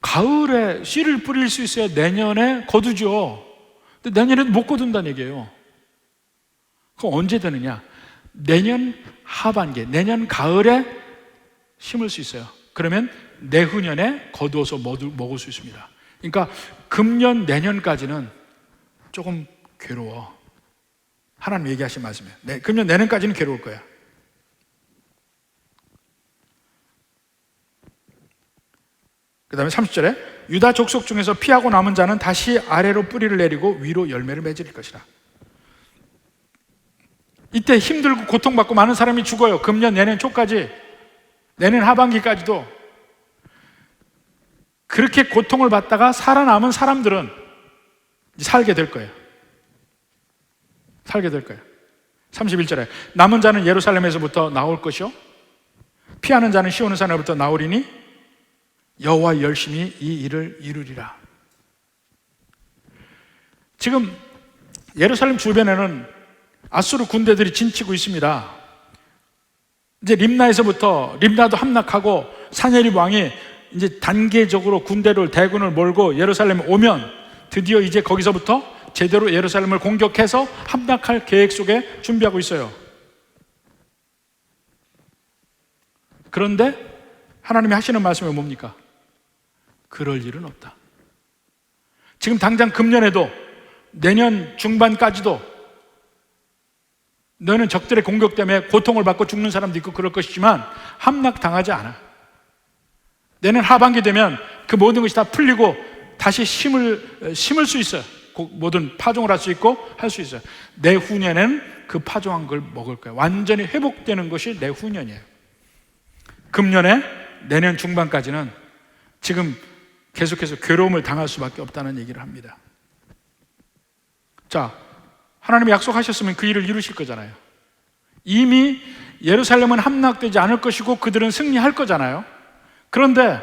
가을에 씨를 뿌릴 수 있어야 내년에 거두죠. 근데 내년에도 못 거둔다는 얘기예요. 그럼 언제 되느냐? 내년 하반기에, 내년 가을에 심을 수 있어요. 그러면 내후년에 거두어서 먹을 수 있습니다. 그러니까 금년 내년까지는 조금 괴로워. 하나님 얘기하신 말씀이에요. 금년 내년까지는 괴로울 거야. 그 다음에 30절에 유다 족속 중에서 피하고 남은 자는 다시 아래로 뿌리를 내리고 위로 열매를 맺을 것이라. 이때 힘들고 고통받고 많은 사람이 죽어요. 금년 내년 초까지, 내년 하반기까지도. 그렇게 고통을 받다가 살아남은 사람들은 살게 될 거예요. 살게 될 거예요. 31절에 남은 자는 예루살렘에서부터 나올 것이요 피하는 자는 시온 산에부터 나오리니 여호와 열심히 이 일을 이루리라. 지금 예루살렘 주변에는 아수르 군대들이 진치고 있습니다. 이제 림나도 함락하고 사내립 왕이 이제 단계적으로 대군을 몰고 예루살렘에 오면 드디어 이제 거기서부터 제대로 예루살렘을 공격해서 함락할 계획 속에 준비하고 있어요. 그런데 하나님이 하시는 말씀이 뭡니까? 그럴 일은 없다. 지금 당장 금년에도 내년 중반까지도 너는 적들의 공격 때문에 고통을 받고 죽는 사람도 있고 그럴 것이지만 함락당하지 않아. 내년 하반기 되면 그 모든 것이 다 풀리고 다시 심을 수 있어요. 모든 파종을 할 수 있고 할 수 있어요. 내후년에는 그 파종한 걸 먹을 거예요. 완전히 회복되는 것이 내후년이에요. 금년에 내년 중반까지는 지금 계속해서 괴로움을 당할 수밖에 없다는 얘기를 합니다. 자, 하나님이 약속하셨으면 그 일을 이루실 거잖아요. 이미 예루살렘은 함락되지 않을 것이고 그들은 승리할 거잖아요. 그런데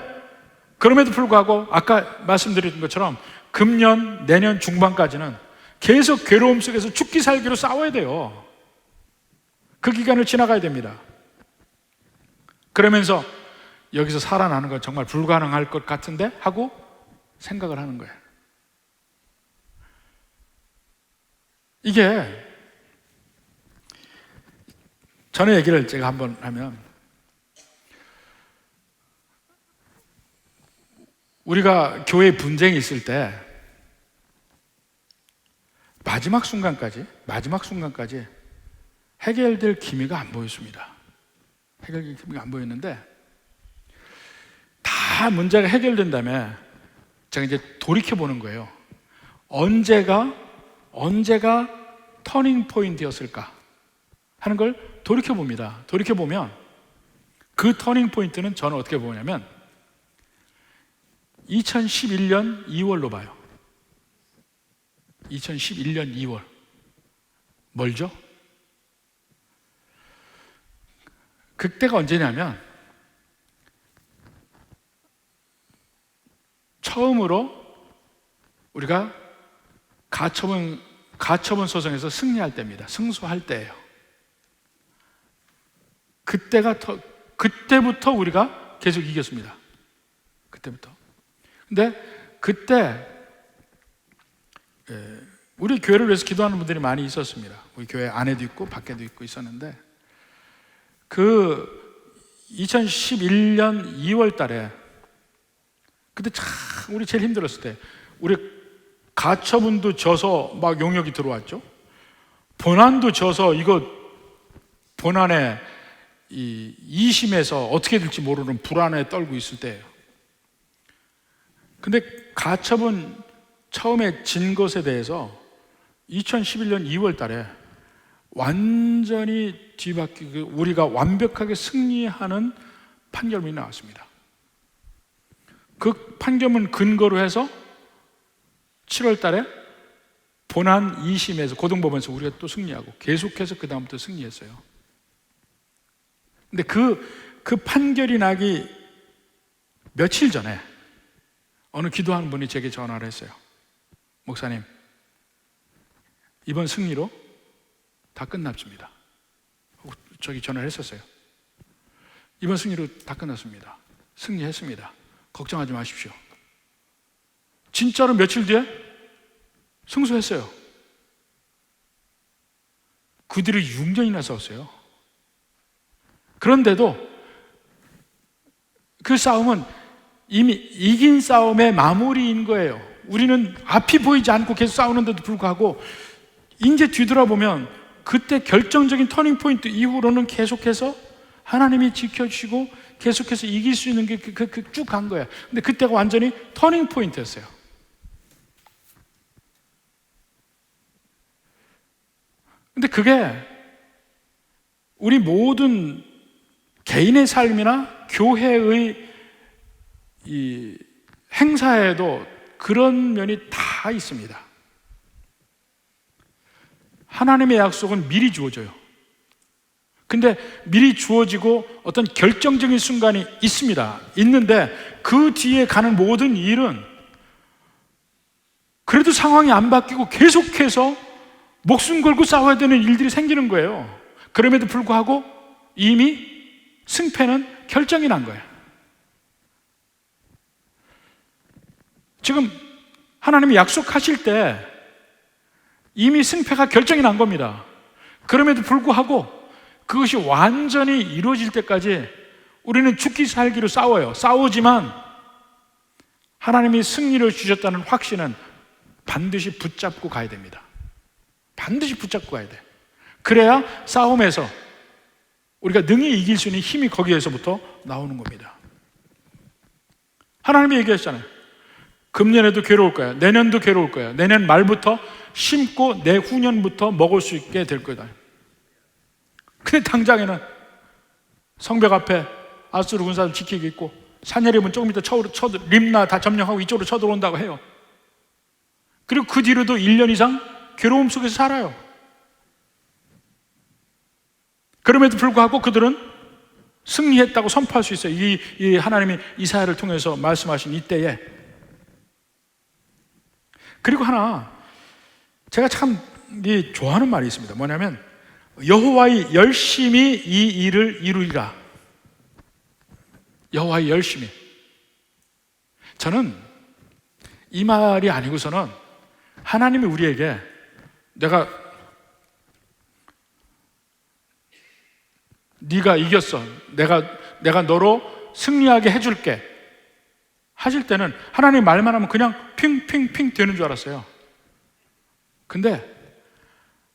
그럼에도 불구하고 아까 말씀드린 것처럼 금년, 내년 중반까지는 계속 괴로움 속에서 죽기 살기로 싸워야 돼요. 그 기간을 지나가야 됩니다. 그러면서 여기서 살아나는 건 정말 불가능할 것 같은데 하고 생각을 하는 거예요. 이게 전에 얘기를 제가 한번 하면, 우리가 교회 분쟁이 있을 때 마지막 순간까지 해결될 기미가 안 보였습니다. 해결될 기미가 안 보였는데 다 문제가 해결된 다음에 제가 이제 돌이켜보는 거예요. 언제가 터닝 포인트였을까 하는 걸 돌이켜봅니다. 돌이켜보면 그 터닝 포인트는 저는 어떻게 보냐면 2011년 2월로 봐요. 2011년 2월. 멀죠? 그때가 언제냐면 처음으로 우리가 가처분 소송에서 승리할 때입니다. 승소할 때예요. 그때부터 우리가 계속 이겼습니다. 그때부터. 근데 그때 우리 교회를 위해서 기도하는 분들이 많이 있었습니다. 우리 교회 안에도 있고 밖에도 있고 있었는데 그 2011년 2월 달에 그때 참 우리 제일 힘들었을 때 우리 가처분도 져서 막 용역이 들어왔죠. 본안도 져서 이거 본안에 이 2심에서 어떻게 될지 모르는 불안에 떨고 있을 때예요. 근데 가처분 처음에 진 것에 대해서 2011년 2월 달에 완전히 뒤바뀌고 우리가 완벽하게 승리하는 판결문이 나왔습니다. 그 판결문 근거로 해서 7월 달에 본안 2심에서 고등법원에서 우리가 또 승리하고 계속해서 그 다음부터 승리했어요. 근데 그 판결이 나기 며칠 전에 어느 기도하는 분이 제게 전화를 했어요. 목사님, 이번 승리로 다 끝났습니다. 저기 전화를 했었어요. 이번 승리로 다 끝났습니다. 승리했습니다. 걱정하지 마십시오. 진짜로 며칠 뒤에 승소했어요. 그들이 6년이나 싸웠어요. 그런데도 그 싸움은 이미 이긴 싸움의 마무리인 거예요. 우리는 앞이 보이지 않고 계속 싸우는데도 불구하고 이제 뒤돌아보면 그때 결정적인 터닝 포인트 이후로는 계속해서 하나님이 지켜주시고 계속해서 이길 수 있는 게 쭉 간 거예요. 근데 그때가 완전히 터닝 포인트였어요. 근데 그게 우리 모든 개인의 삶이나 교회의 이 행사에도 그런 면이 다 있습니다. 하나님의 약속은 미리 주어져요. 근데 미리 주어지고 어떤 결정적인 순간이 있는데 그 뒤에 가는 모든 일은 그래도 상황이 안 바뀌고 계속해서 목숨 걸고 싸워야 되는 일들이 생기는 거예요. 그럼에도 불구하고 이미 승패는 결정이 난 거예요. 지금 하나님이 약속하실 때 이미 승패가 결정이 난 겁니다. 그럼에도 불구하고 그것이 완전히 이루어질 때까지 우리는 죽기 살기로 싸워요. 싸우지만 하나님이 승리를 주셨다는 확신은 반드시 붙잡고 가야 됩니다. 반드시 붙잡고 가야 돼. 그래야 싸움에서 우리가 능히 이길 수 있는 힘이 거기에서부터 나오는 겁니다. 하나님이 얘기했잖아요. 금년에도 괴로울 거야. 내년도 괴로울 거야. 내년 말부터 심고 내후년부터 먹을 수 있게 될 거다. 근데 당장에는 성벽 앞에 아수르 군사들 지키고 있고 산헤립은 조금 이따 림나 다 점령하고 이쪽으로 쳐들어온다고 해요. 그리고 그 뒤로도 1년 이상 괴로움 속에서 살아요. 그럼에도 불구하고 그들은 승리했다고 선포할 수 있어요. 이 하나님이 이사야를 통해서 말씀하신 이때에. 그리고 하나 제가 참 좋아하는 말이 있습니다. 뭐냐면 여호와의 열심히 이 일을 이루리라. 여호와의 열심히. 저는 이 말이 아니고서는 하나님이 우리에게 네가 이겼어. 내가 너로 승리하게 해줄게. 하실 때는 하나님 말만 하면 그냥 핑핑핑 되는 줄 알았어요. 근데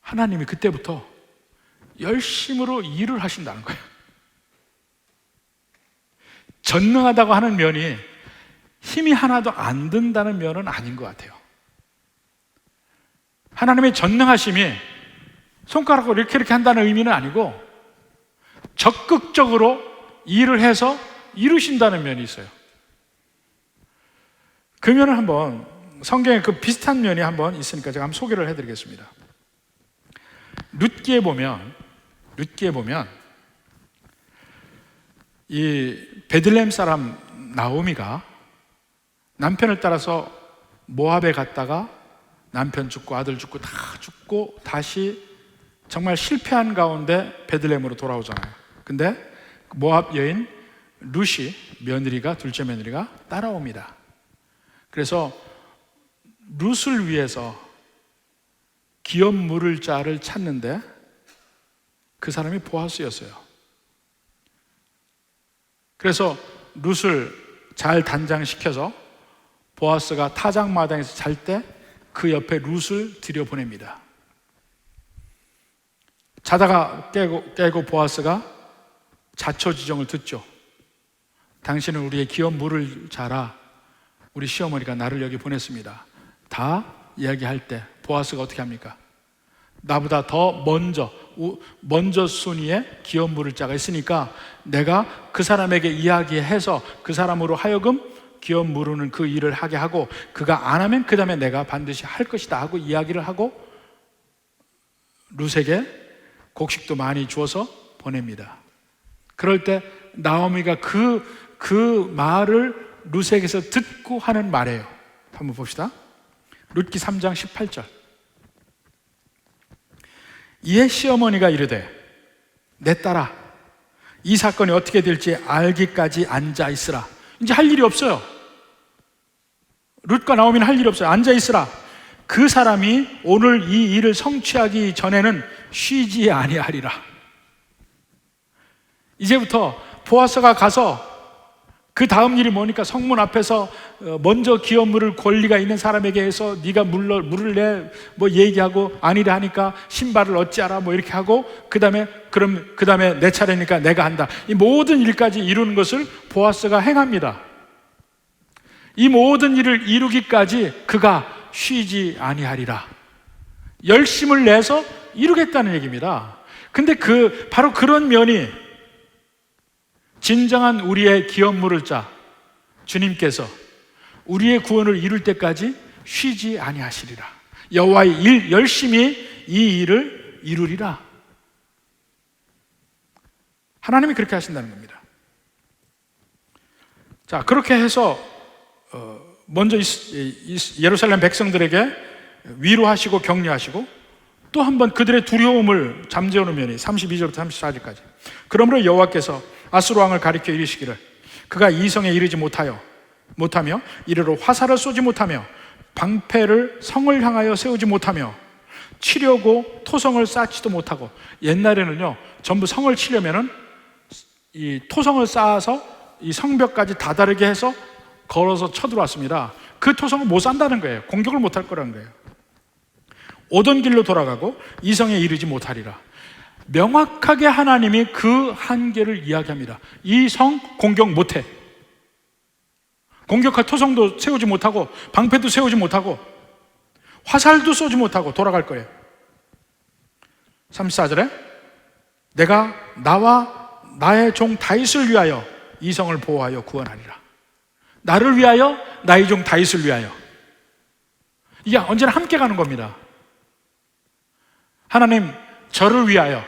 하나님이 그때부터 열심으로 일을 하신다는 거예요. 전능하다고 하는 면이 힘이 하나도 안 든다는 면은 아닌 것 같아요. 하나님의 전능하심이 손가락으로 이렇게 한다는 의미는 아니고 적극적으로 일을 해서 이루신다는 면이 있어요. 그 면을 한번, 성경에 그 비슷한 면이 한번 있으니까 제가 한번 소개를 해드리겠습니다. 룻기에 보면 이 베들레헴 사람 나오미가 남편을 따라서 모압에 갔다가 남편 죽고 아들 죽고 다 죽고 다시 정말 실패한 가운데 베들레헴으로 돌아오잖아요. 근데 모압 여인 룻이 둘째 며느리가 따라옵니다. 그래서 룻을 위해서 기업 물을 자를 찾는데 그 사람이 보아스였어요. 그래서 룻을 잘 단장시켜서 보아스가 타작마당에서 잘 때 그 옆에 룻을 들여보냅니다. 자다가 깨고 보아스가 자초지종을 듣죠. 당신은 우리의 기업 물을 자라, 우리 시어머니가 나를 여기 보냈습니다. 다 이야기할 때 보아스가 어떻게 합니까? 나보다 더 먼저 순위에 기업 물을 자가 있으니까 내가 그 사람에게 이야기해서 그 사람으로 하여금 기업 물으는 그 일을 하게 하고, 그가 안 하면 그 다음에 내가 반드시 할 것이다 하고 이야기를 하고 룻에게 곡식도 많이 주어서 보냅니다. 그럴 때 나오미가 그 말을 룻에게서 듣고 하는 말이에요. 한번 봅시다. 룻기 3장 18절. 이에 시어머니가 이르되 내 딸아, 이 사건이 어떻게 될지 알기까지 앉아 있으라. 이제 할 일이 없어요. 룻과 나오미는 할 일이 없어요. 앉아 있으라. 그 사람이 오늘 이 일을 성취하기 전에는 쉬지 아니하리라. 이제부터 보아스가 가서 그 다음 일이 뭐니까 성문 앞에서 먼저 기업 물을 권리가 있는 사람에게 해서 네가 물을 내 뭐 얘기하고 아니라 하니까 신발을 어찌하라 뭐 이렇게 하고 그 다음에 내 차례니까 내가 한다. 이 모든 일까지 이루는 것을 보아스가 행합니다. 이 모든 일을 이루기까지 그가 쉬지 아니하리라. 열심을 내서 이루겠다는 얘기입니다. 근데 바로 그런 면이 진정한 우리의 기업 물을 자 주님께서 우리의 구원을 이룰 때까지 쉬지 아니하시리라. 여호와의 일 열심히 이 일을 이루리라. 하나님이 그렇게 하신다는 겁니다. 자, 그렇게 해서 먼저 예루살렘 백성들에게 위로하시고 격려하시고 또 한번 그들의 두려움을 잠재우는 면이 32절부터 34절까지. 그러므로 여호와께서 아수르 왕을 가리켜 이르시기를 그가 이성에 이르지 못하며 이르러 화살을 쏘지 못하며 방패를 성을 향하여 세우지 못하며 치려고 토성을 쌓지도 못하고. 옛날에는요 전부 성을 치려면은 이 토성을 쌓아서 이 성벽까지 다다르게 해서 걸어서 쳐들어왔습니다. 그 토성을 못 산다는 거예요. 공격을 못할 거라는 거예요. 오던 길로 돌아가고 이성에 이르지 못하리라. 명확하게 하나님이 그 한계를 이야기합니다. 이 성 공격 못해. 공격할 토성도 세우지 못하고 방패도 세우지 못하고 화살도 쏘지 못하고 돌아갈 거예요. 34절에 내가 나와 나의 종 다윗을 위하여 이 성을 보호하여 구원하리라. 나를 위하여, 나의 종 다윗을 위하여. 이게 언제나 함께 가는 겁니다. 하나님 저를 위하여,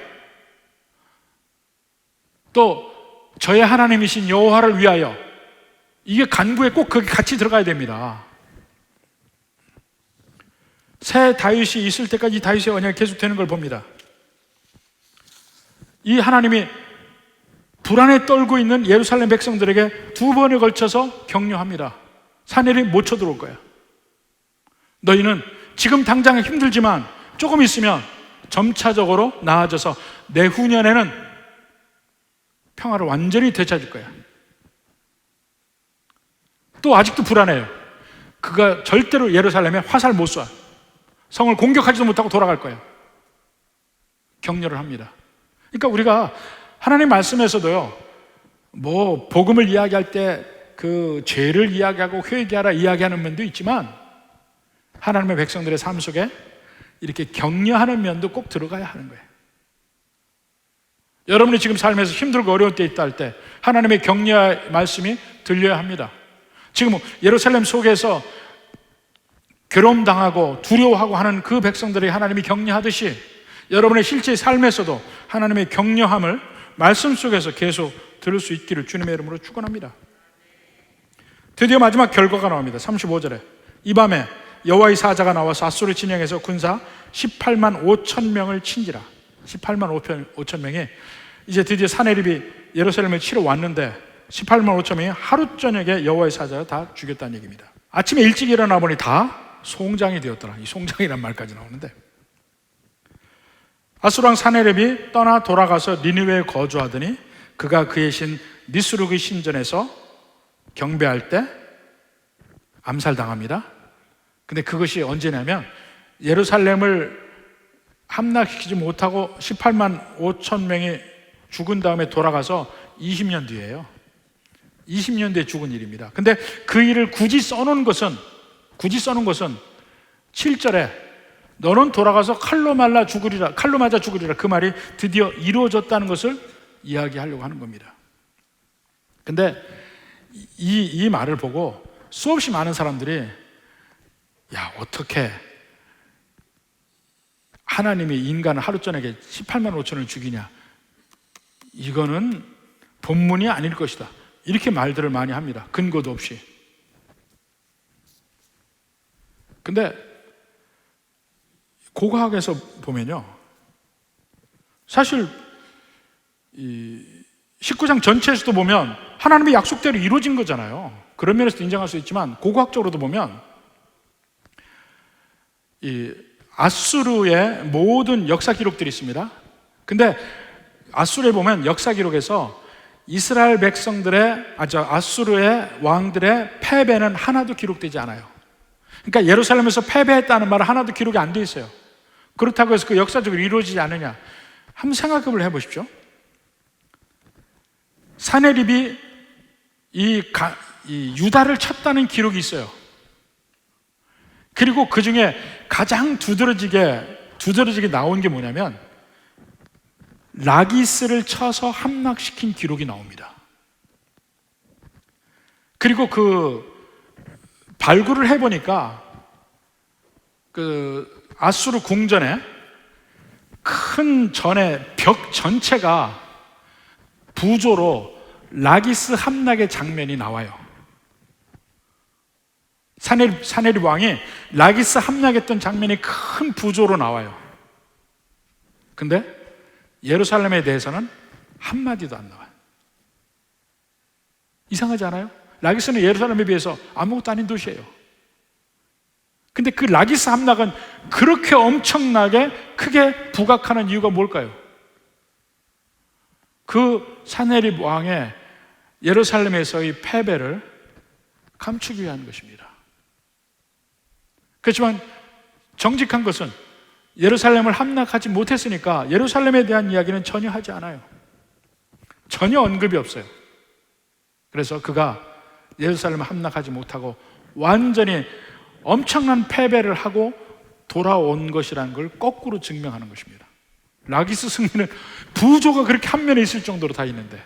또 저의 하나님이신 여호와를 위하여. 이게 간구에 꼭 거기 같이 들어가야 됩니다. 새 다윗이 있을 때까지 다윗의 언약이 계속되는 걸 봅니다. 이 하나님이 불안에 떨고 있는 예루살렘 백성들에게 두 번에 걸쳐서 격려합니다. 사내들이 못 쳐들어올 거야. 너희는 지금 당장 힘들지만 조금 있으면 점차적으로 나아져서 내후년에는 평화를 완전히 되찾을 거야. 또 아직도 불안해요. 그가 절대로 예루살렘에 화살 못 쏴. 성을 공격하지도 못하고 돌아갈 거예요. 격려를 합니다. 그러니까 우리가 하나님 말씀에서도요, 뭐 복음을 이야기할 때 그 죄를 이야기하고 회개하라 이야기하는 면도 있지만 하나님의 백성들의 삶 속에 이렇게 격려하는 면도 꼭 들어가야 하는 거예요. 여러분이 지금 삶에서 힘들고 어려운 때 있다 할 때 하나님의 격려의 말씀이 들려야 합니다. 지금 예루살렘 속에서 괴로움당하고 두려워하고 하는 그 백성들이 하나님이 격려하듯이 여러분의 실제 삶에서도 하나님의 격려함을 말씀 속에서 계속 들을 수 있기를 주님의 이름으로 축원합니다. 드디어 마지막 결과가 나옵니다. 35절에 이 밤에 여호와의 사자가 나와서 아수르 진영에서 군사 18만 5천 명을 친지라. 18만 5천 명이 이제 드디어 사내립이 예루살렘을 치러 왔는데 18만 5천 명이 하루 저녁에 여호와의 사자가 다 죽였다는 얘기입니다. 아침에 일찍 일어나 보니 다 송장이 되었더라. 이 송장이란 말까지 나오는데 아수르 왕 사내립이 떠나 돌아가서 니느웨에 거주하더니 그가 그의 신 니스루그 신전에서 경배할 때 암살당합니다. 근데 그것이 언제냐면 예루살렘을 함락시키지 못하고 18만 5천 명이 죽은 다음에 돌아가서 20년 뒤에요. 20년 뒤에 죽은 일입니다. 근데 그 일을 굳이 써놓은 것은 7절에 너는 돌아가서 칼로 맞아 죽으리라 그 말이 드디어 이루어졌다는 것을 이야기하려고 하는 겁니다. 근데 이 말을 보고 수없이 많은 사람들이 야, 어떻게 하나님이 인간을 하루 저녁에 18만 5천을 죽이냐, 이거는 본문이 아닐 것이다, 이렇게 말들을 많이 합니다. 근거도 없이. 근데 고고학에서 보면요, 사실 이 19장 전체에서도 보면 하나님의 약속대로 이루어진 거잖아요. 그런 면에서도 인정할 수 있지만 고고학적으로도 보면 이 아수르의 모든 역사 기록들이 있습니다. 근데 아수르에 보면 역사 기록에서 이스라엘 백성들의 아수르의 왕들의 패배는 하나도 기록되지 않아요. 그러니까 예루살렘에서 패배했다는 말은 하나도 기록이 안 돼 있어요. 그렇다고 해서 그 역사적으로 이루어지지 않느냐, 한번 생각을 해보십시오. 사내립이 이 유다를 쳤다는 기록이 있어요. 그리고 그 중에 가장 두드러지게 나온 게 뭐냐면 라기스를 쳐서 함락시킨 기록이 나옵니다. 그리고 그 발굴을 해보니까 그 아수르 궁전에 큰 전의 벽 전체가 부조로 라기스 함락의 장면이 나와요. 사내립 왕이 라기스 함락했던 장면이 큰 부조로 나와요. 근데 예루살렘에 대해서는 한마디도 안 나와요. 이상하지 않아요? 라기스는 예루살렘에 비해서 아무것도 아닌 도시예요. 근데 그 라기스 함락은 그렇게 엄청나게 크게 부각하는 이유가 뭘까요? 그 사내립 왕의 예루살렘에서의 패배를 감추기 위한 것입니다. 그렇지만 정직한 것은 예루살렘을 함락하지 못했으니까 예루살렘에 대한 이야기는 전혀 하지 않아요. 전혀 언급이 없어요. 그래서 그가 예루살렘을 함락하지 못하고 완전히 엄청난 패배를 하고 돌아온 것이라는 걸 거꾸로 증명하는 것입니다. 라기스 승리는 부조가 그렇게 한 면에 있을 정도로 다 있는데,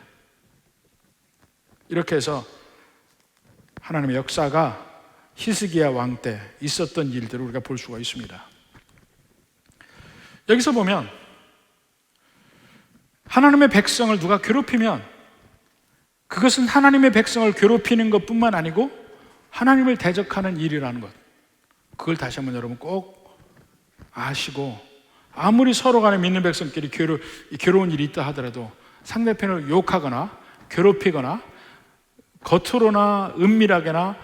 이렇게 해서 하나님의 역사가 히스기야 왕 때 있었던 일들을 우리가 볼 수가 있습니다. 여기서 보면 하나님의 백성을 누가 괴롭히면 그것은 하나님의 백성을 괴롭히는 것뿐만 아니고 하나님을 대적하는 일이라는 것, 그걸 다시 한번 여러분 꼭 아시고, 아무리 서로 간에 믿는 백성끼리 괴로운 일이 있다 하더라도 상대편을 욕하거나 괴롭히거나 겉으로나 은밀하게나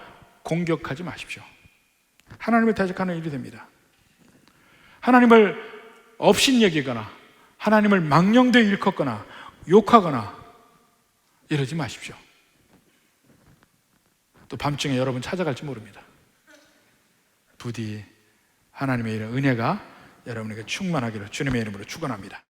공격하지 마십시오. 하나님을 대적하는 일이 됩니다. 하나님을 업신여기거나 하나님을 망령되이 일컫거나 욕하거나 이러지 마십시오. 또 밤중에 여러분 찾아갈지 모릅니다. 부디 하나님의 이런 은혜가 여러분에게 충만하기를 주님의 이름으로 축원합니다.